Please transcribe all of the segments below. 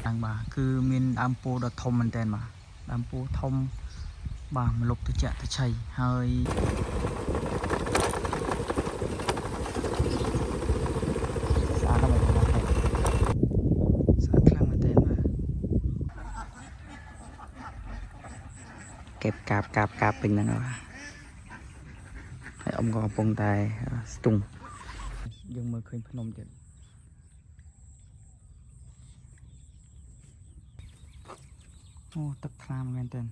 ดังบ่าคือมีดามปูดอทมมันแตนบ่าดามปูทมบ่ามันลบตะเจาะตะชัยเฮ้ยสาทำไมถึงมาแข่งสาคลั่งมันแตนบ่าเก็บกาบเป็นนั่นวะไอ้อมกองปงตายสตุงยังมือเคยพนมเจ็ดโอ้ตักทามกันเต็น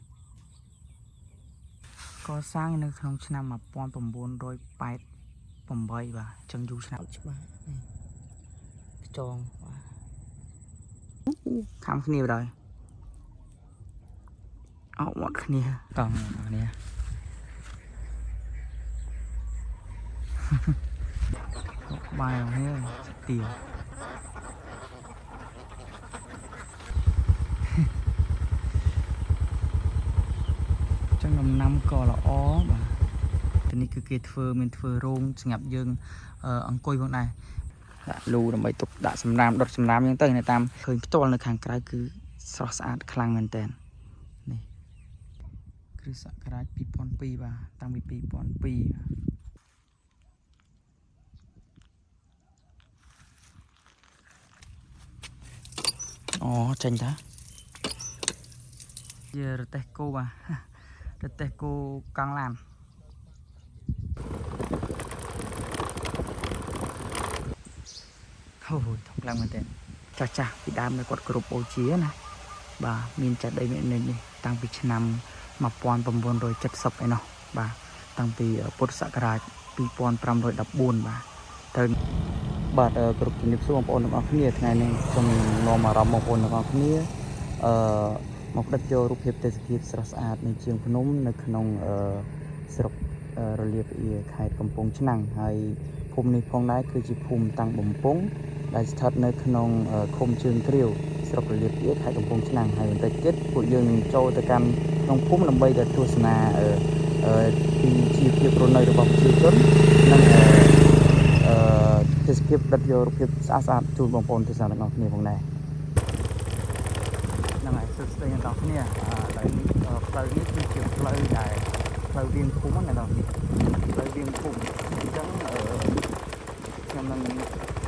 ก็สร้างในขนมชนะมาปอนผมบนโดยไปผมใบบ่าจังยูชนะใช่ไหมจองว่าข้ามขึ้นนี่ไปเลยเอาหมดขึ้นนี่กล่องอันนี้บายของนี่เตียวจังน้ำก่อละอ้อบ่าทีนี้คือเกตเฟอร์เมนเฟอร์โรงสงับยึงอังกุยพวกnàyลูดำไปตกด่าสำรามดดสำรามยังเติมในตามเคยตัวในข้างไกลคือสระสะอาดคลังเงินแตนนี่คือสักการะปีปอนปีบ่าตั้งปีปอนปีอ๋อจังจ้ะเยอะเตะโกบ่าเตะโกกลางลานโอ้โหทำกลางมันเต็มจ้าพี่ดามในกดกรุบโอเชียนะบ่ามีนจัดได้เมนนี่ตั้งปีชนำมาปอนประมวลโดยจัดสับไอ้เนาะบ่าตั้งปีพุทธศักราชปีปอนประมโดยดับบุญบ่าเติมบาดกรุบกินดิบส่วนปอนของเขาเนี่ยไงเนี่ยจงนอมารำมงคลของเขาเนี่ยมาประโยชน์รูปเห็บเตสกีสระสะอาดในเชียงพนมในขนมสระระเลียบเอียไข่กำปงชนังให้ภูมิในพองได้คือจีภูมิตังบ่มปงได้สถัดในขนมคมเชิงเกลียวสระระเลียบเอียไข่กำปงชนังให้แต่เจ็ดผู้ยืนโจตะกันน้องพุ่มลำใบเดือดทัศนาที่ชีพเพียบรนในระบบชีพจนนั่นเทศเพียบดัดโยรูปเพียบสะอาดจูนบ่มปนทัศนาน้องนี่พองได้นั่นไงสุดเลยอย่างต่อเนี่ยเลยนี้คือเกี่ยวเลยได้เลยเรียงคุ้มอะไรต่อนี่เลยเรียงคุ้มจังมัน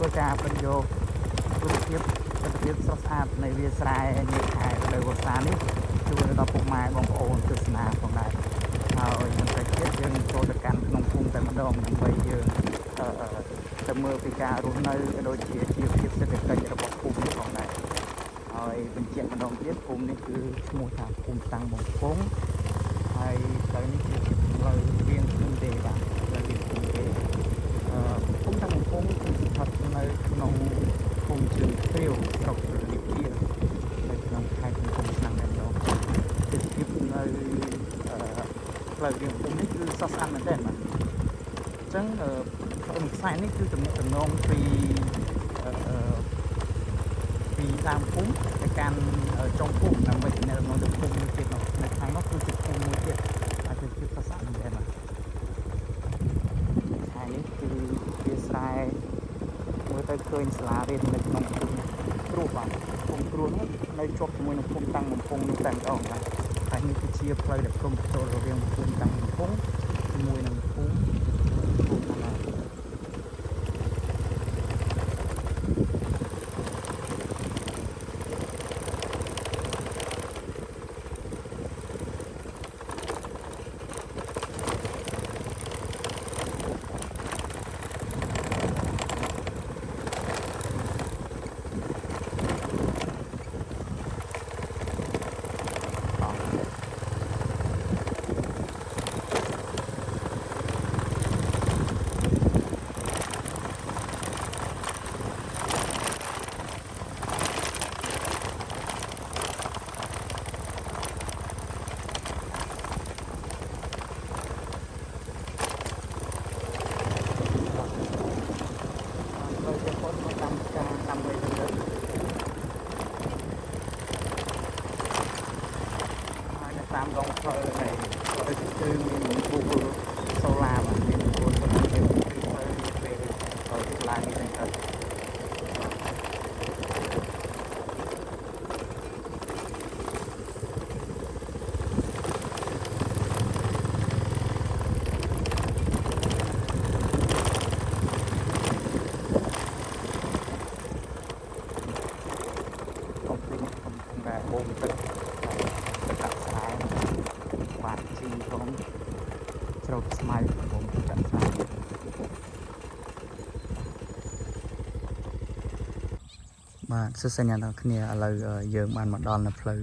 ก็จะประโยชน์รูปเทียบสะอาดในเวียสายในไทยโดยบทสารนี้ช่วยเราปกไม้บองโอนศาสนาของได้เอาอย่างไรเทียบยังโจทย์การนงพุ่งแต่มาดองไปเยอะแต่เมื่อปีการรุ่นในโดยเทียบเทียบเสด็จกันระบบพุ่งของได้เอาเป็นเจียนมาดองเทียบพุ่งนี่คือสมุทรพุ่งตังบงโค้งไอ้ตอนนี้คือเราเรียนพุ่งเดย์บ้างเราเรียนพุ่งเดย์พุ่งตังบงโค้งคือถัดในนงพุ่งเชิงเที่ยวตกหรือเที่ยวในนงไทยเป็นพุ่งตังแบบนี้จะคิดในเราเรียนพุ่งนี่คือซอสอันเหมือนเดิมอ่ะจังองค์สายนี่คือจำนวนปีตามพุ่งในการจงพุ่งนำไปในจำนวนเดือนพุ่งมือเจ็ดในทางนอกคือจุดพุ่งมือเจ็ดอาจจะคือภาษาเหมือนเดิมอ่ะสายนี้คือเบียร์สายเมื่อเคยสลาเรียนในขนมครูป่ะผมครูนี่ในจบมวยในพุ่งตั้งมันพุ่งในแต่งออกนะสายนี้คือเชียร์เพลย์แบบกลมโตเราเรียนพุ่งตั้งมันพุ่งมวยในพุ่งอะไรตามกองเพลิงnàyคือมีหมุนปูโซลาร์มันมีหมุนปูโซลาร์เป็นเพลิงเป็นลายมีเป็น បូមទឹកទឹកដាក់ស្រែបាក់ជីផងច្រូតស្មៅបូមទឹកដាក់ស្រែបាទសួស្តីអ្នកនរគ្នាឥឡូវយើងបានមកដល់នៅផ្លូវ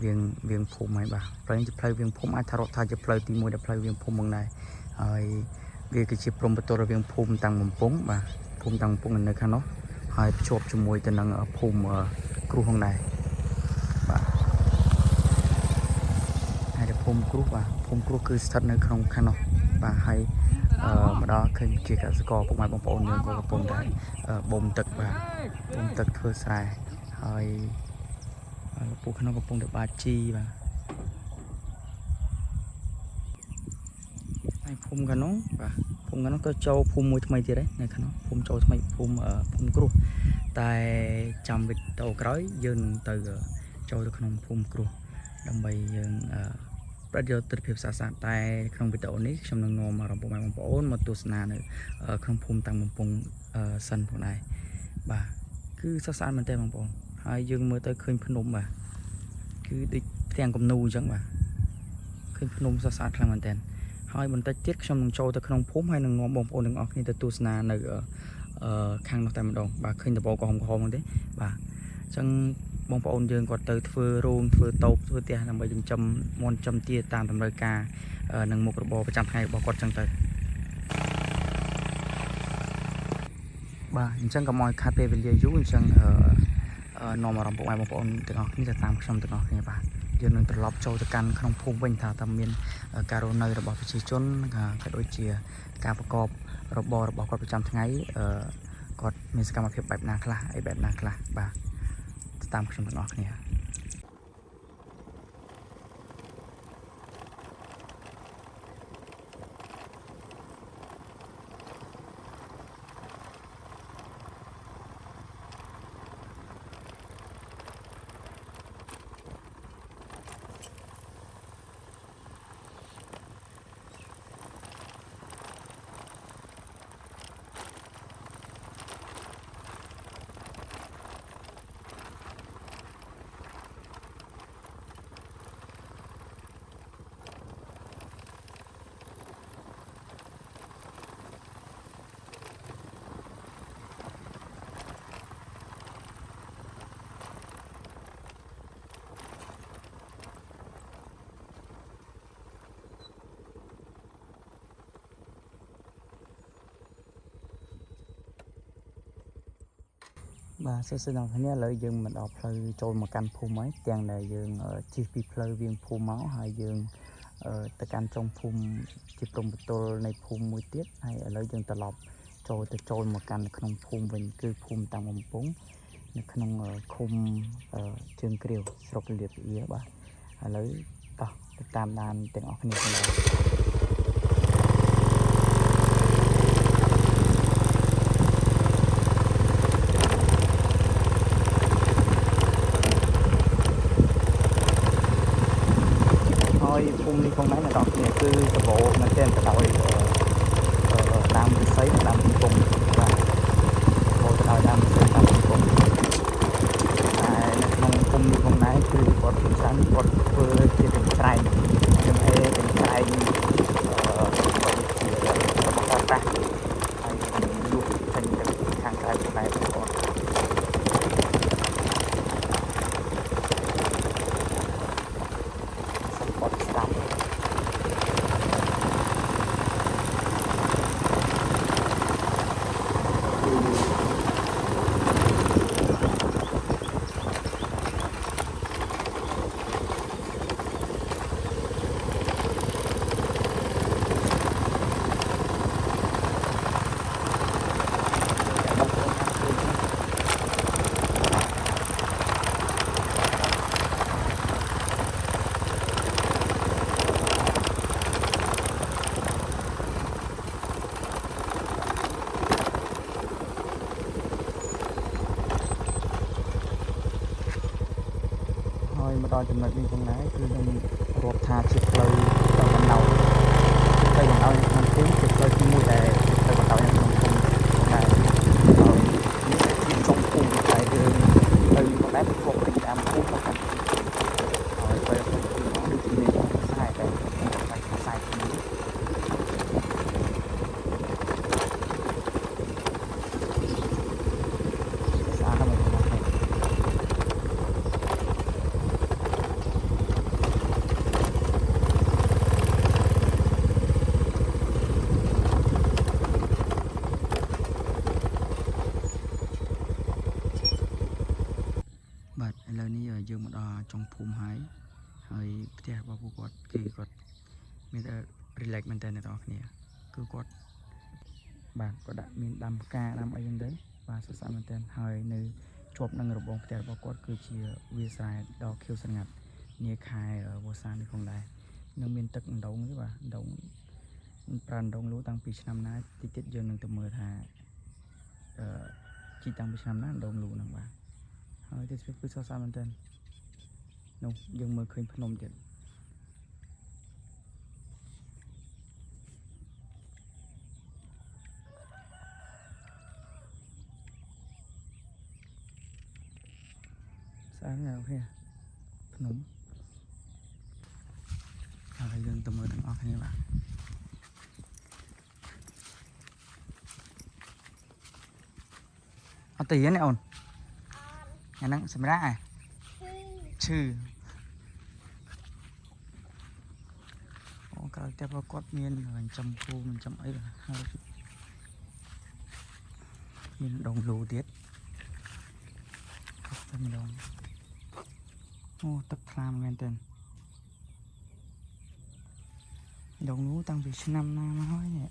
វាងភូមិហើយបាទផ្លូវនេះជាផ្លូវវាងភូមិអាចថារកថាជាផ្លូវទី1ដល់ផ្លូវវាងភូមិហ្នឹងដែរហើយវាគឺជាព្រំប្រទល់រវាងភូមិតាំងបំពង់បាទភូមិតាំងបំពង់នៅខាងនោះហើយភ្ជាប់ជាមួយទៅនឹងភូមិគ្រូហ្នឹងដែរបាទហើយភូមិគ្រូបាទភូមិគ្រូគឺស្ថិតនៅក្នុងខាងនោះបាទហើយមកដល់ឃើញជាកសិករពុកម៉ែបងប្អូនយើងក៏កំពុងតែបូមទឹកបាទបូមទឹកធ្វើស្រែហើយពូក្នុងកំពុងតែបាជីបាទហើយភូមិខាងនោះបាទភូមិខាងនោះក៏ចូលភូមិមួយថ្មីទៀតដែរនៅខាងនោះភូមិចូលថ្មីភូមិគ្រូតែចាំវីដេអូក្រោយយើងនឹងទៅចូលទៅក្នុងភូមិគ្រូដើម្បីយើងប្រតិទិដ្ឋភាពសាសនាតែក្នុងវីដេអូនេះខ្ញុំនឹងនាំអារម្មណ៍បងប្អូនមកទស្សនានៅក្នុងភូមិតាំងបំពង់សិនផងដែរបាទគឺសាសនាមែនតើបងប្អូនហើយយើងមើលទៅឃើញភ្នំបាទគឺដូចផ្ទាំងគំនូអញ្ចឹងបាទឃើញភ្នំសាសនាខ្លាំងមែនតើហើយបន្តិចទៀតខ្ញុំនឹងចូលទៅក្នុងភូមិហើយនឹងនាំបងប្អូនទាំងអស់គ្នាទៅទស្សនានៅខាងនោះតែម្ដងបាទឃើញដំបូលក្រហមហ្នឹងទេបាទអញ្ចឹងបងប្អូនយើងគាត់ទៅធ្វើរោងធ្វើតូបធ្វើផ្ទះដើម្បីចិញ្ចឹមមាន់ចិញ្ចឹមទាតាមតម្រូវការនិងមុខរបរប្រចាំថ្ងៃរបស់គាត់អញ្ចឹងទៅបាទអញ្ចឹងកុំឲ្យខាត់ពេលវេលាយូរអញ្ចឹងនាំអារម្មណ៍ពុកម៉ែបងប្អូនទាំងអស់គ្នាទៅតាមខ្ញុំទាំងអស់គ្នាបាទយើងនឹងត្រឡប់ចូលទៅកាន់ក្នុងភូមិវិញថាតើមានការរស់នៅរបស់ប្រជាជនក៏ដូចជាការប្រកបរបររបស់គាត់ប្រចាំថ្ងៃគាត់មានសកម្មភាពបែបណាខ្លះអីបែបណាខ្លះបាទតាមខ្ញុំទាំងអស់គ្នាបាទសួស្តីអ្នកគ្នាឥឡូវយើងមកដល់ផ្លូវចូលមកកាន់ភូមិហើយទាំងដែលយើងជិះពីផ្លូវវាងភូមិមកហើយយើងទៅកាន់ចុងភូមិជាព្រំប្រទល់នៃភូមិមួយទៀតហើយឥឡូវយើងត្រឡប់ចូលមកកាន់ក្នុងភូមិវិញគឺភូមិតាំងបំពង់នៅក្នុងឃុំជើងគ្រាវស្រុកលាបអ៊ីបាទឥឡូវតោះទៅតាមដានទាំងអស់គ្នាផងដែរភូមិនេះផងដែរអ្នកនរគ្នាគឺសម្បូរមែនទែនទៅដោយដើមឫស្សីនិងដើមកំពង់បាទសម្បូរទៅដោយដើមឫស្សីដើមកំពង់តែនៅក្នុងភូមិនេះផងដែរគឺគាត់ច្រើនគាត់ធ្វើជាទាំងស្រែងទាំងអេទាំងស្រែងជារបស់គាត់តាហើយលក់ចេញទៅខាងក្រៅផងដែរគាត់មកដល់ចំណុចនេះផងដែរគឺនឹងរាប់ថាជាផ្លូវទៅបណ្ដោយនៅក្នុងភូមិជាផ្លូវទី1ដែលទៅបណ្ដោយនៅក្នុងភូមិផងដែរហើយនេះជាចុងភូមិតែយើងទៅផងដែរពីភពពីតាមភូមិផង បាទឥឡូវនេះយើងមកដល់ចុងភូមិហើយផ្ទះរបស់ពួកគាត់គឺគាត់មានតែ relax មែនតើអ្នកនរគ្នាគឺគាត់បាទគាត់ដាក់មានដាំផ្កាដាំអីហ្នឹងទៅបាទសរសើរមែនតើហើយនៅជាប់នឹងរបងផ្ទះរបស់គាត់គឺជាវាស្រែដ៏ខៀវស្រងាត់នាខែវស្សានេះផងដែរនឹងមានទឹកអណ្ដូងទេបាទអណ្ដូងប្រាំអណ្ដូងលូតាំងពីឆ្នាំណាតិចទៀតយើងនឹងទៅមើលថាជីតាំងពីឆ្នាំណាអណ្ដូងលូហ្នឹងបាទហើយទេសភាពគឺសរសើរមែនតើនោះយើងមើលឃើញភ្នំទៀតស្អាតណាស់អូខេភ្នំហើយយើងទៅមើលទាំងអស់គ្នាបាទអត់ទៅរៀនទេអូនអាហ្នឹងសម្រាប់ឈឺអូក្រោយតែគាត់មានចំគូមានចំអីហើយមានដងលូទៀតតែម្ដងអូទឹកថ្លាមែនតើដងលូតាំងពីឆ្នាំណាមកហើយនេះ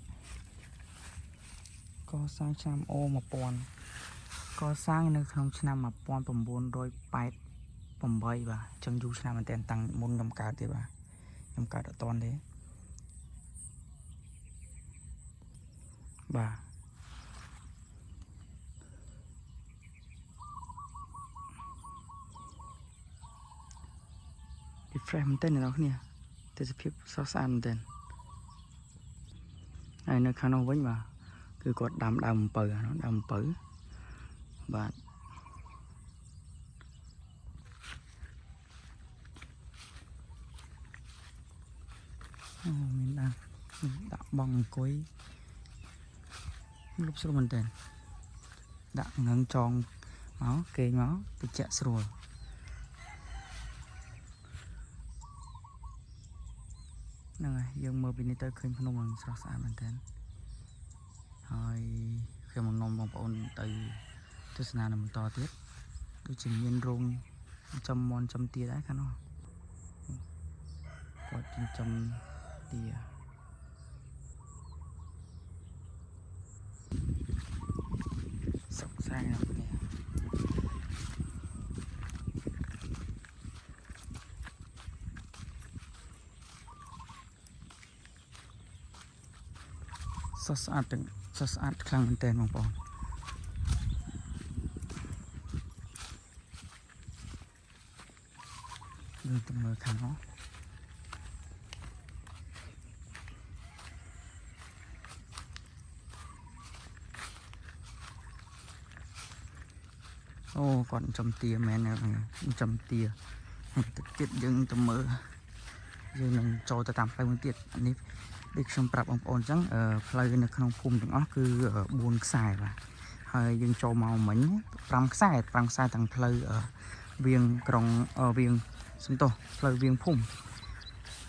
កសាងឆ្នាំ1000កសាងនៅក្នុងឆ្នាំ1988បាទអញ្ចឹងយូរឆ្នាំមែនតើតាំងមុនខ្ញុំកើតទៀតបាទខ្ញុំកើតអត់តាន់ទេបាទពី fresh មែនតើអ្នកនរគ្នាទេសភាពស្រស់ស្អាតមែនតើហើយនៅខាងនោះវិញបាទគឺគាត់ដាំដើមអំពៅដើមអំពៅបាទអូមានដាក់បងអង្គុយលុបស្រួលមែនតើដាក់ងឹងចងមកគេងមកតិចស្រួលហ្នឹងហើយយើងមើលពីនេះទៅឃើញភ្នំនឹងស្រស់ស្អាតមែនតើហើយខ្ញុំនឹងនាំបងប្អូនទៅទស្សនានៅបន្តទៀតដូចជាមានរោងចំមន់ចំទាដែរខាងនោះគាត់ចិញ្ចឹមទាសុខសាន្តណាស់គ្នាស្រស់ស្អាតទាំងស្រស់ស្អាតខ្លាំងមែនតើបងប្អូនយើងទៅមើលខាងនោះអូគាត់ចំទាមែនចំទាទឹកទៀតយើងទៅមើលយើងនឹងចូលទៅតាមផ្លូវមួយទៀតនេះដូចខ្ញុំប្រាប់បងប្អូនអញ្ចឹងផ្លូវនៅក្នុងភូមិទាំងអស់គឺ4ខ្សែបាទហើយយើងចូលមកមិញ5ខ្សែទាំងផ្លូវវាងក្រុងវាងសំទោសផ្លូវវាងភូមិ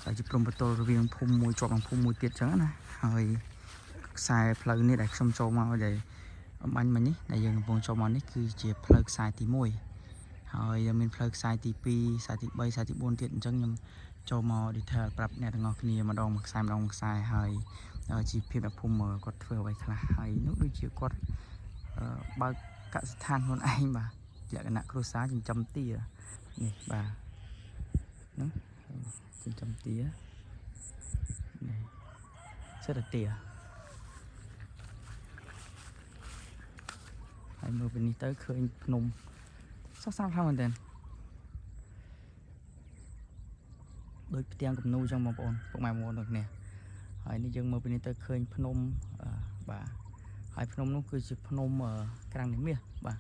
ហើយជាព្រំប្រទល់រវាងភូមិមួយជាប់នឹងភូមិមួយទៀតអញ្ចឹងណាហើយខ្សែផ្លូវនេះដែលខ្ញុំចូលមកដែលបាញ់មិញនេះដែលយើងកំពុងចូលមកនេះគឺជាផ្លូវខ្សែទី1ហើយមានផ្លូវខ្សែទី2ខ្សែទី3ខ្សែទី4ទៀតអញ្ចឹងខ្ញុំចូលមក detail ប្រាប់អ្នកទាំងអស់គ្នាម្ដងមួយខ្សែហើយជីវភាពអ្នកភូមិគាត់ធ្វើអ្វីខ្លះហើយនោះដូចជាគាត់បើកកសិដ្ឋានខ្លួនឯងបាទលក្ខណៈគ្រួសារចិញ្ចឹមទានេះបាទនោះចិញ្ចឹមទានេះសិតតែទាហើយមើលពីនេះទៅឃើញភ្នំសោះសាប់ខ្លាំងមែនទែនដូចផ្ទាំងគំនូរចឹងបងប្អូនពុកម៉ែបងប្អូនទាំងគ្នាហើយនេះយើងមើលពីនេះទៅឃើញភ្នំបាទហើយភ្នំនោះគឺជាភ្នំក្រាំងនិមាសបាទ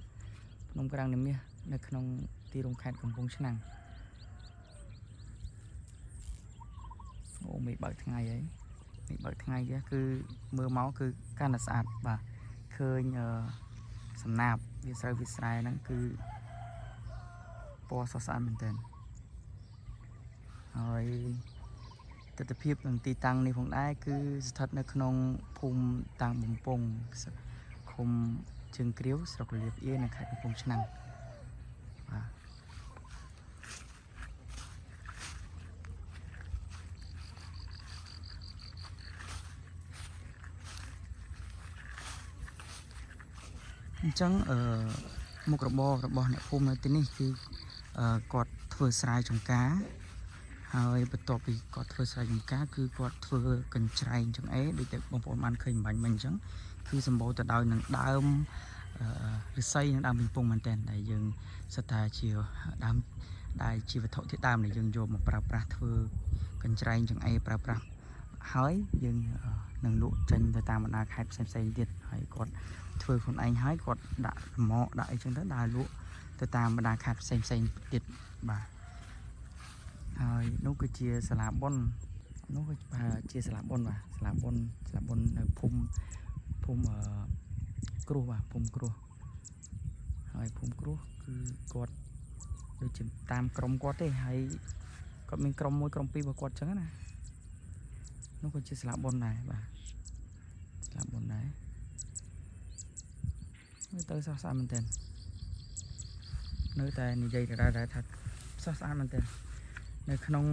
ភ្នំក្រាំងនិមាសនៅក្នុងទីរួមខេត្តកំពង់ឆ្នាំងអូមេឃបើកថ្ងៃហីមេឃបើកថ្ងៃគេគឺមើលមកគឺកាន់តែស្អាតបាទឃើញសំណាបវាស្រែហ្នឹងគឺពណ៌ស្រស់ស្អាតមែនទែនហើយទស្សនវិជ្ជានឹងទីតាំងនេះផងដែរគឺស្ថិតនៅក្នុងភូមិតាំងបំពង់ឃុំជើងគ្រាវស្រុកលៀបអៀនៅខេត្តកំពង់ឆ្នាំងបាទ ចឹងមុខរបររបស់អ្នកភូមិនៅទីនេះគឺគាត់ធ្វើស្រែចម្ការហើយបន្ទាប់ពីគាត់ធ្វើស្រែចម្ការគឺគាត់ធ្វើកញ្ច្រែងចង្អេរដូចតែបងប្អូនបានឃើញមិញអញ្ចឹងគឺសម្បូរទៅដោយនឹងដើមឫស្សីនិងដើមពីពងមែនតើដែលយើងសិតថាជាដើមដែលជាវត្ថុធាតុដើមដែលយើងយកមកប្រើប្រាស់ធ្វើកញ្ច្រែងចង្អេរប្រើប្រាស់ហើយយើងនឹងលក់ចេញទៅតាមបណ្ដាខេត្តផ្សេងៗទៀតហើយគាត់ធ្វើខ្លួនឯងហើយគាត់ដាក់រមាក់ដាក់អីចឹងទៅដើរលក់ទៅតាមបណ្ដាខេត្តផ្សេងៗទៀតបាទហើយនោះគឺជាសាលាបុណ្យនោះគឺជាសាលាបុណ្យបាទសាលាបុណ្យនៅភូមិគ្រោះបាទភូមិគ្រោះហើយភូមិគ្រោះគឺគាត់ដូចជាតាមក្រុមគាត់ទេហើយគាត់មានក្រុម1ក្រុម2របស់គាត់ចឹងណានោះក៏ជាសាលាបុណ្យដែរបាទសាលាបុណ្យដែរមើលទៅស្រស់ស្អាតមែនទែននៅតែនិយាយដដែលថាស្រស់ស្អាតមែនទែននៅក្នុង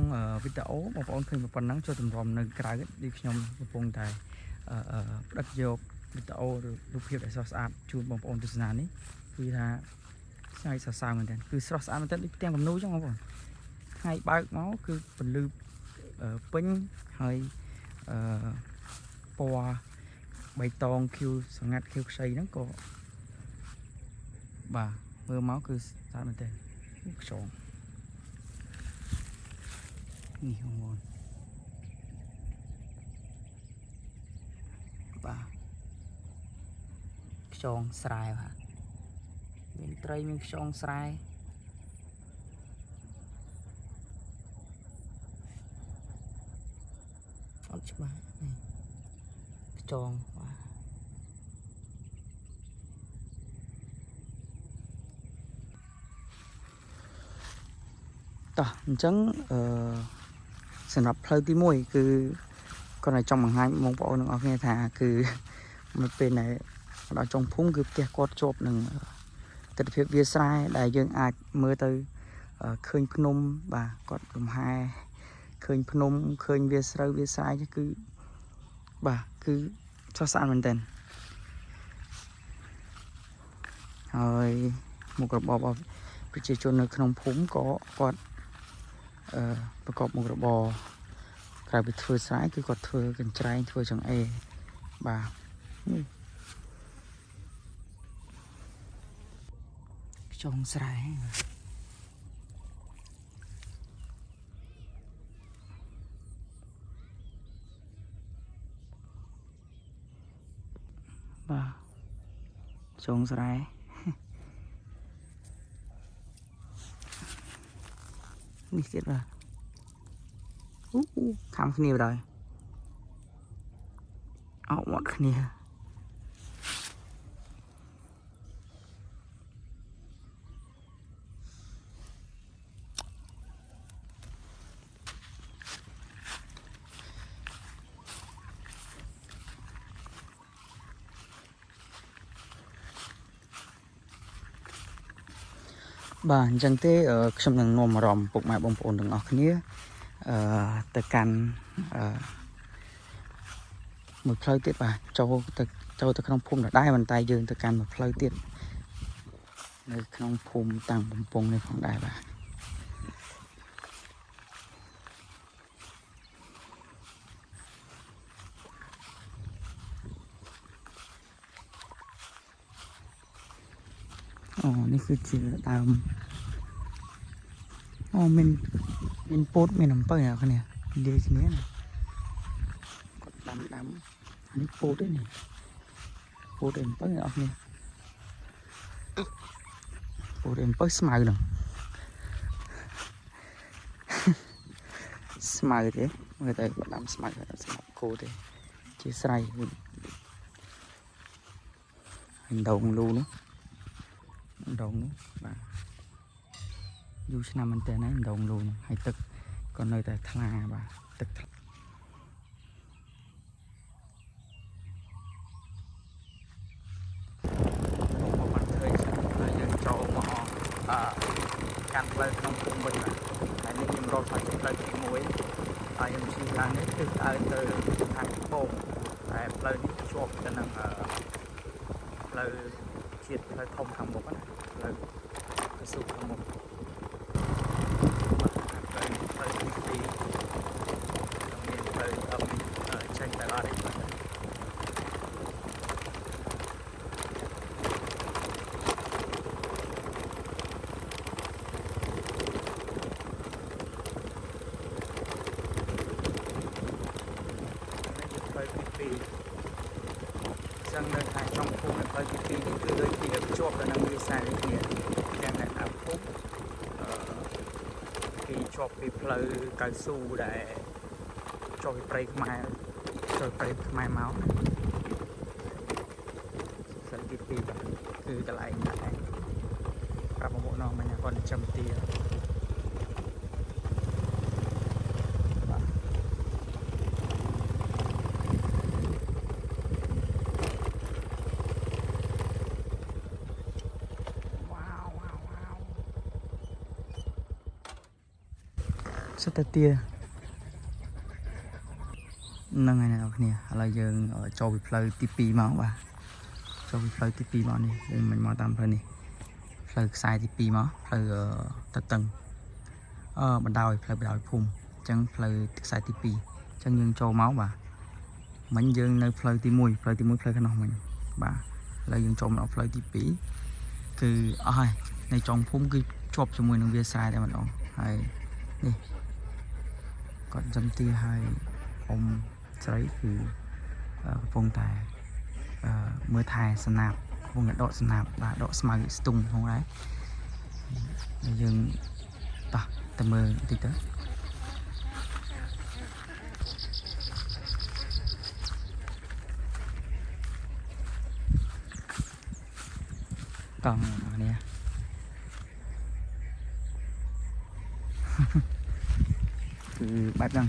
វីដេអូបងប្អូនឃើញប៉ុណ្ណឹងចូលទម្រាំនៅក្រៅដូចខ្ញុំកំពុងតែផ្ដិតយកវីដេអូឬរូបភាពដែលស្រស់ស្អាតជូនបងប្អូនទស្សនានេះគឺថាស្អាតស្រស់ស្អាតមែនទែនគឺស្រស់ស្អាតមែនទែនដូចផ្ទាំងគំនូរចឹងបងប្អូនថ្ងៃបើកមកគឺពន្លឺពេញហើយពណ៌បៃតងខៀវស្ងាត់ខៀវខ្ចីហ្នឹងក៏បាទមើលមកគឺស្អាតមែនទែនខ្យងនេះបងប្អូនបាទខ្យងស្រែបាទមានត្រីមានខ្យងស្រែអត់ច្បាស់នេះខ្យងបាទតោះអញ្ចឹងសម្រាប់ផ្លូវទី1គឺគាត់ឲ្យចង់បង្ហាញបងប្អូនទាំងអស់គ្នាថាគឺនៅពេលដែលដល់ចុងភូមិគឺផ្ទះគាត់ជាប់នឹងទិដ្ឋភាពវាលស្រែដែលយើងអាចមើលទៅឃើញភ្នំបាទគាត់លំហែឃើញភ្នំឃើញវាលស្រូវវាលស្រែគឺបាទគឺស្រស់ស្អាតមែនទែនហើយមុខរបររបស់ប្រជាជននៅក្នុងភូមិក៏គាត់ប្រកបមុខរបរក្រៅពីធ្វើស្រែគឺគាត់ធ្វើកញ្ច្រែងធ្វើចង្អេរបាទខ្យងស្រែបាទខ្យងស្រែនេះទៀតបាទខំគ្នាបណ្ដោយអោបមកគ្នាបាទអញ្ចឹងទេខ្ញុំនឹងនាំអារម្មណ៍ពុកម៉ែបងប្អូនទាំងអស់គ្នាទៅកាន់មួយផ្លូវទៀតបាទចូលទៅក្នុងភូមិដដែលប៉ុន្តែយើងទៅកាន់មួយផ្លូវទៀតនៅក្នុងភូមិតាំងបំពង់នេះផងដែរបាទអូនេះគឺជាដើមអូមានពោតមានអំពៅណាគ្នានិយាយគ្នាណាគាត់ដាំនេះពោតទេនេះពោតអំពៅអស់គ្នាពោតអំពៅស្មៅហ្នឹងស្មៅទេមើលទៅគាត់ដាំស្មៅសម្រាប់គោទេជាស្រ័យដងលូនោះបាទយូរឆ្នាំមែនតើណាដងលូនោះហើយទឹកក៏នៅតែថ្លាបាទទឹកបានឃើញហើយយើងចូលមកកាន់ផ្លូវក្នុងភូមិវិញបាទហើយនេះខ្ញុំរកមកផ្លូវទី1ហើយខ្ញុំជិះឡើងនេះគឺដើរទៅខាងត្បូងតែផ្លូវនេះជាប់ទៅនឹងផ្លូវ chiết hơi thông thẳng một á là cái sụp thẳng một hơi tí hơi âm tranh tại ba đấy hơi tí sang nơi tại trong khu này hơi tí thì cứ đôi khi được chốt là năng đi xài đi đang là áp phúc khi chốt bị pleu cao su để cho cái break mai rồi break mai máu sân tí cứ cái lại này ra một bộ non mà nhà con châm tia rất tia nâng này nào nè là giờ ở cho bị pleu tivi máu và cho bị pleu tivi máu này mình mau tạm thôi nè pleu sai tivi máu pleu tật tầng mình đào phun chân pleu sai tivi chân dương cho máu và mình dương nơi pleu ti mùi pleu cái nào mình và là dương cho nó pleu tivi cứ ai này trong phun cứ chộp cho mùi nó bia sai để mình nó hay đi còn dâm tia hai ông giấy thì vùng tại mưa thai sân nạp vùng là độ sân nạp và độ smile stung không đấy dừng tầm mưa tí tới còn nè từ bát răng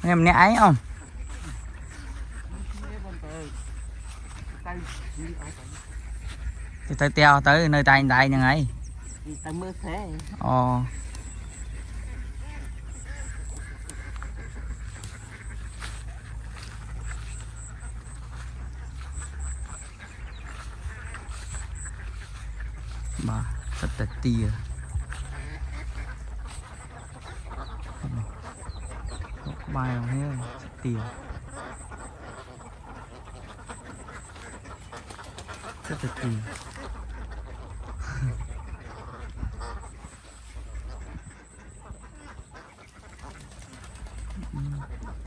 em nè ấy không thì tới teo tới nơi tay đại như ấy tới mưa thế mà rất là tia bài không hết tia rất là tia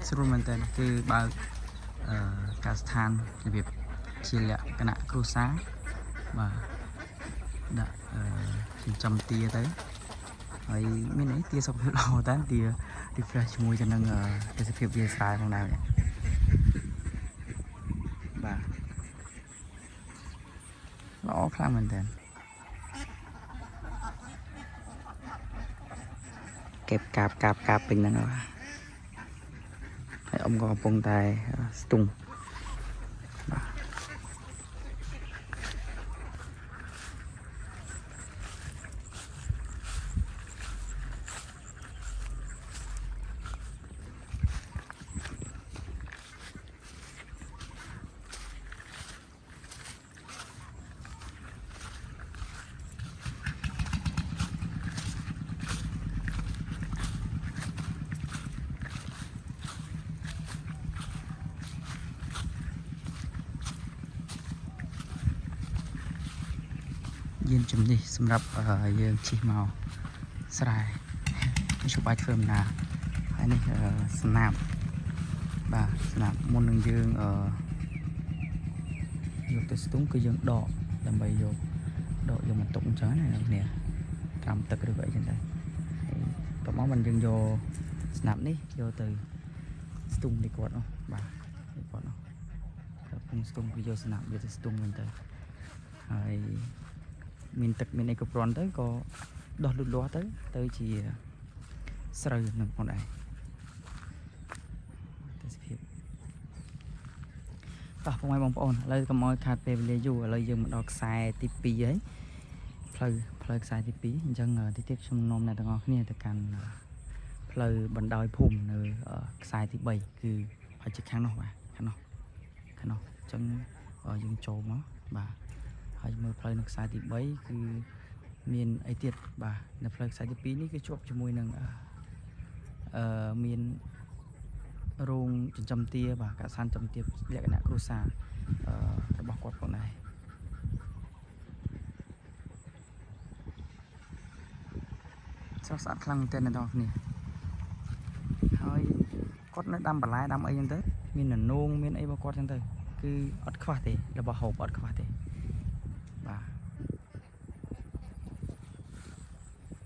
สรุปมันแต่คือបើកាស្ថានរបៀបជាលក្ខណៈគ្រួសារបាទដាក់ចិញ្ចឹមទាទៅហើយមានអីទាសុខភាពល្អតែទា refresh ជាមួយទៅនឹងទេសភាពវាស្រែផងដែរបាទល្អខ្លាំងមែនតើគេបកាបពេញហ្នឹងហើយអ៊ំក៏កំពុងតែស្ទុងยืนจุ่มดิสำหรับยืนชีเมาสลายไม่ชุบไปเฟิร์มนาอันนี้สนามบ่าสนามมนหนึ่งยืนยกตัวตุ้งคือยืนดอกดำใบยกดอกยกมันตกช้าnày nèทำตึกđược vậy trên đây tụi máu mìnhยืนโยสนามนี้โยtừตุ้งđi quạt không bà đi quạt không cùngตุ้งคือโยสนามโยtừตุ้งmình tớiហើយមានទឹកមានអីគ្រប់គ្រាន់ទៅក៏ដោះលូតលាស់ទៅជាស្រូវនឹងផងដែរទេសភាព តោះបងប្អូនឥឡូវកុំឲ្យខាតពេលវេលាយូរឥឡូវយើងមកដល់ខ្សែទី2ហើយផ្លូវខ្សែទី2អញ្ចឹងតិចទៀតខ្ញុំនាំអ្នកទាំងអស់គ្នាទៅកាន់ផ្លូវបណ្ដោយភូមិនៅខ្សែទី3គឺហើយជាខាងនោះបាទខាងនោះអញ្ចឹងយើងចូលមកបាទហើយមើលផ្លូវនៅខ្សែទី3គឺមានអីទៀតបាទនៅផ្លូវខ្សែទី2នេះគឺជាប់ជាមួយនឹងមានរោងចិញ្ចឹមទាបាទកសិកម្មចិញ្ចឹមទាលក្ខណៈគ្រួសាររបស់គាត់ផងដែរស្រស់ស្អាតខ្លាំងមែនទែនអ្នកនរគ្នាហើយគាត់នៅដាំបន្លែដាំអីចឹងទៅមាននងមានអីរបស់គាត់ចឹងទៅគឺអត់ខ្វះទេរបស់ហូបអត់ខ្វះទេបាទ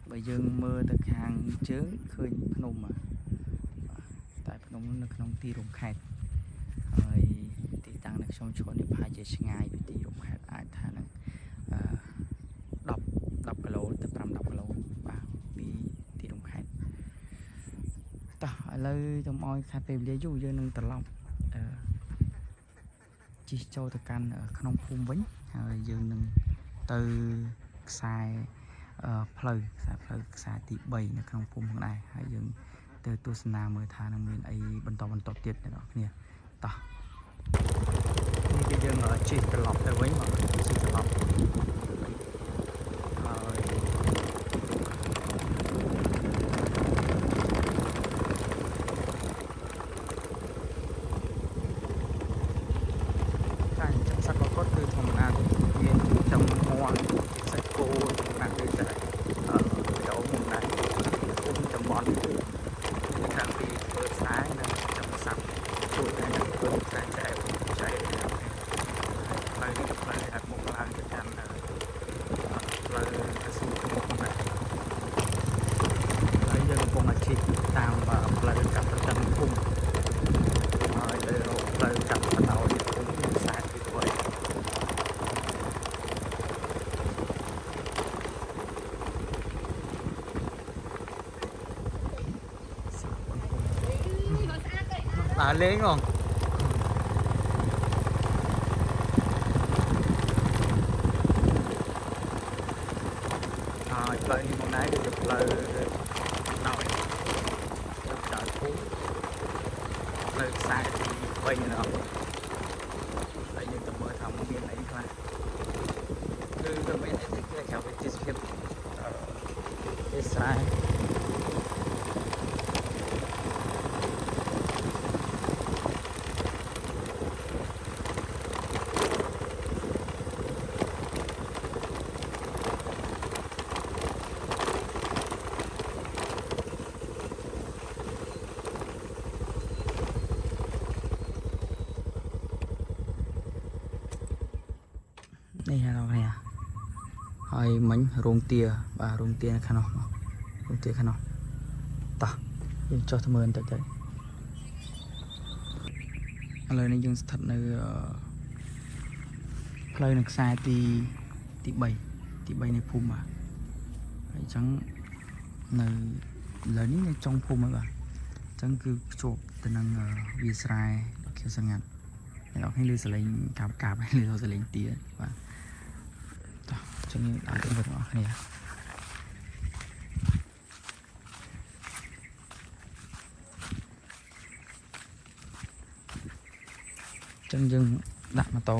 បើយើងមើលទៅខាងជើងឃើញភ្នំតែភ្នំនៅក្នុងទីរួមខេត្តហើយទីតាំងនៅខ្ញុំឈរនេះប្រហែលជាឆ្ងាយពីទីរួមខេត្តអាចថានឹង10គីឡូទៅ5-10គីឡូបាទពីទីរួមខេត្តតោះឥឡូវខ្ញុំឲ្យខាត់ពេលវេលាយូរយើងនឹងត្រឡប់ជិះចូលទៅកាន់ក្នុងភូមិវិញហើយយើងនឹងទៅខ្សែផ្លូវខ្សែទី3នៅក្នុងភូមិផងដែរហើយយើងទៅទស្សនាមើលថានឹងមានអីបន្តទៀតអ្នកនរគ្នាតោះនេះគឺយើងជិះត្រឡប់ទៅវិញមកជិះត្រឡប់ហើយតែអញ្ចឹងសត្វរបស់គាត់គឺធម្មតាមានចំមាន់សាច់គោណាគឺតែចូលមកដែរគុំតំបន់គឺតាំងពីធ្វើខ្សែនិងចំស័ព្ទជួយតែធ្វើខ្សែចែកហើយផ្លូវនេះក៏ផ្លូវអាចមកឡើងទៅកាន់ផ្លូវកស៊ូក្នុងដែរហើយយើងកំពុងតែជិះតាមផ្លូវកាត់ប្រចាំភូមិហើយទៅរកផ្លូវកាត់បណ្ដោយភូមិខ្សែទី3ដើរលេងហ៎ហើយផ្លូវនេះមកដែរគឺជាផ្លូវដោយភូមិផ្លូវខ្សែទី3នេះហើយយើងទៅមើលថាមានអីខ្លះគឺទៅមានអីគេក្រៅពីទេសភាពទេសស្រែនេះហ្នឹងគ្នាហើយមិញរោងទាបាទរោងទានៅខាងនោះរោងទាខាងនោះតោះយើងចុះទៅមើលបន្តិចទៅឥឡូវនេះយើងស្ថិតនៅផ្លូវនៅខ្សែទី3នៃភូមិបាទហើយអញ្ចឹងនៅឥឡូវនេះនៅចុងភូមិហើយបាទអញ្ចឹងគឺភ្ជាប់ទៅនឹងវាលស្រែដ៏ខៀវស្រងាត់អ្នកនរគ្នាឮសលេងកាបហើយឮសលេងទាបាទចឹងយើងដាក់ទៅបងប្អូនគ្នាចឹងយើងដាក់ម៉ូតូ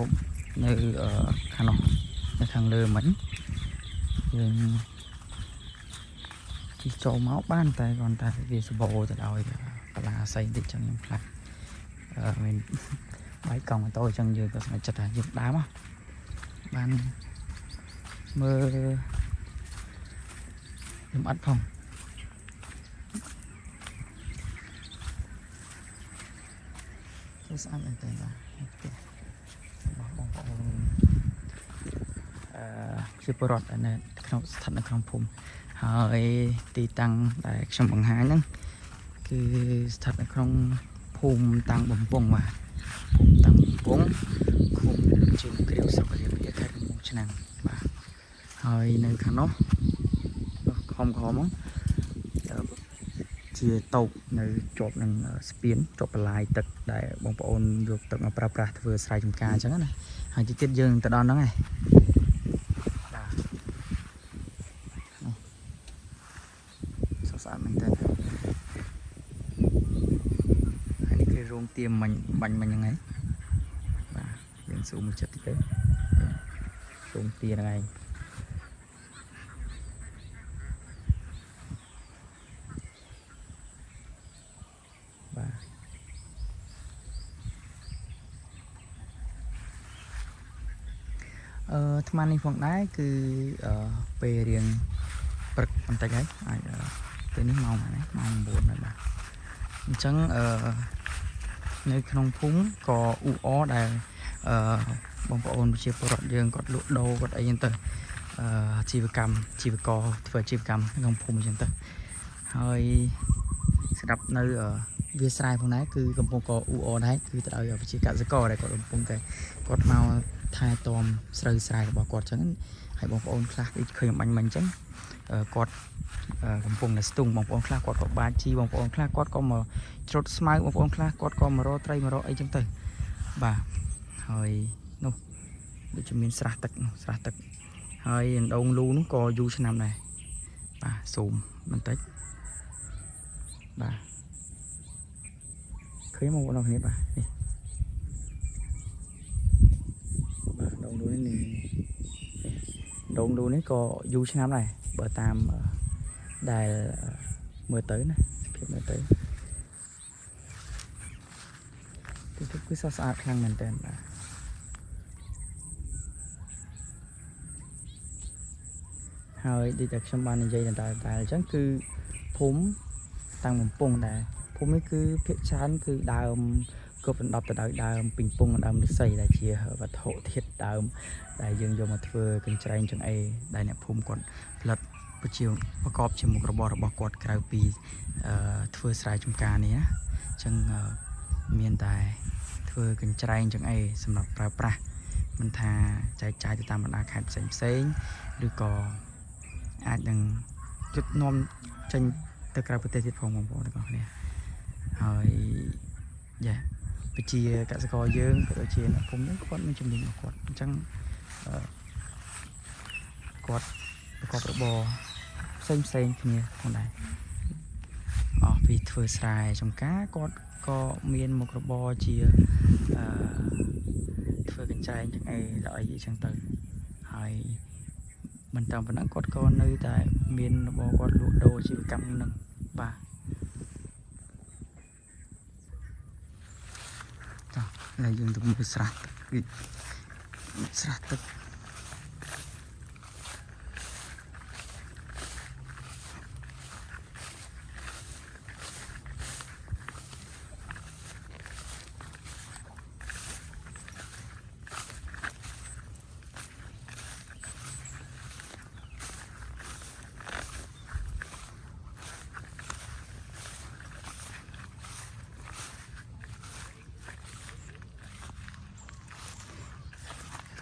នៅខាងនោះនៅខាងលើមិញយើងជិះចូលមកបានតែគ្រាន់តែវាសបោទៅដោយបលាស័យតិចចឹងខ្ញុំផ្លាស់មានបាយកង់ម៉ូតូចឹងយើងក៏ស្ងេចចិត្តថាយើងដើរមកបានមើលខ្ញុំអត់ផងស្អាតមែនតើបាទផ្ទះរបស់បងប្អូនជាពលរដ្ឋនៅក្នុងស្ថិតនៅក្នុងភូមិហើយទីតាំងដែលខ្ញុំបង្ហាញហ្នឹងគឺស្ថិតនៅក្នុងភូមិតាំងបំពង់បាទភូមិតាំងបំពង់ឃុំជើងគ្រាវស្រុករាពណ៍ខេត្តកំពង់ឆ្នាំងបាទហើយនៅខាងនោះខំហ្មង ជាតោកនៅជាប់នឹងស្ពានជាប់បន្លាយទឹកដែលបងប្អូនយកទឹកមកប្រើប្រាស់ធ្វើស្រែចម្ការអញ្ចឹងណាហើយទីទៀតយើងទៅដល់ហ្នឹងហើយបាទស្អាតមែនតើហើយនេះគឺរោងទៀមបាញ់មិញហ្នឹងហើយបាទយើងស៊ូមួយចិត្តតិចទៅរោងទៀមហ្នឹងហើយបាទថ្មនេះផងដែរគឺពេលរៀងព្រឹកបន្តិចហើយអាចពេលនេះម៉ោងណាម៉ោង 9 ហើយបាទអញ្ចឹងនៅក្នុងភូមិក៏អ៊ូអដែលបងប្អូនប្រជាពលរដ្ឋយើងគាត់លក់ដូរគាត់អីចឹងទៅជីវកម្មជីវករធ្វើជីវកម្មក្នុងភូមិអញ្ចឹងទៅហើយស្រាប់នៅវាស្រែផងដែរគឺកំពុងក៏អ៊ូអដែរគឺទៅឲ្យប្រជាកសិករដែលគាត់កំពុងតែគាត់មកថែទាំស្រូវស្រែរបស់គាត់អញ្ចឹងហើយបងប្អូនខ្លះដូចឃើញបាញ់មិញអញ្ចឹងគាត់កំពុងតែស្ទុងបងប្អូនខ្លះគាត់ក៏បាជីបងប្អូនខ្លះគាត់ក៏មកច្រូតស្មៅបងប្អូនខ្លះគាត់ក៏មករកត្រីមករកអីចឹងទៅបាទហើយនោះដូចជាមានស្រះទឹកហើយអណ្ដូងលូនោះក៏យូរឆ្នាំដែរបាទស៊ូមបន្តិចបាទឃើញមកបងប្អូនគ្នាបាទនេះបាទដងលូនេះក៏យូរឆ្នាំដែរបើតាមដែលមើលទៅណាភាពមើលទៅគឺស្អាតខ្លាំងមែនតើបាទហើយដូចតែខ្ញុំបាននិយាយតែអញ្ចឹងគឺភូមិតាំងបំពង់ដែរភូមិនេះគឺភាគច្រើនគឺដើមគប់ដណ្ដប់ទៅដោយដើមពីងពងដើមឫស្សីដែលជាវត្ថុធាតុដើមដែលយើងយកមកធ្វើកញ្ច្រែងចង្អេរដែលអ្នកភូមិគាត់ផលិតប្រកបជាមុខរបររបស់គាត់ក្រៅពីធ្វើស្រែចម្ការនេះណាអញ្ចឹងមានតែធ្វើកញ្ច្រែងចង្អេរសម្រាប់ប្រើប្រាស់មិនថាចែកចាយទៅតាមបណ្ដាខេត្តផ្សេងឬក៏អាចនឹងជិតនាំចេញទៅក្រៅប្រទេសទៀតផងបងប្អូនទាំងអស់គ្នាហើយយ៉ាប្រជាកសិករយើងក៏ដូចជាអ្នកភូមិយើងគាត់មានជំនាញរបស់គាត់អញ្ចឹងគាត់ប្រកបរបរផ្សេងគ្នាផងដែរពីធ្វើស្រែចម្ការគាត់ក៏មានមុខរបរជាធ្វើកញ្ច្រែងចង្អេរដល់អីចឹងទៅហើយមិនតាមប៉ុណ្ណឹងគាត់ក៏នៅតែមានរបរគាត់លក់ដូរអាជីវកម្មនឹងបាទចាហើយយើងទៅមើលស្រះទឹក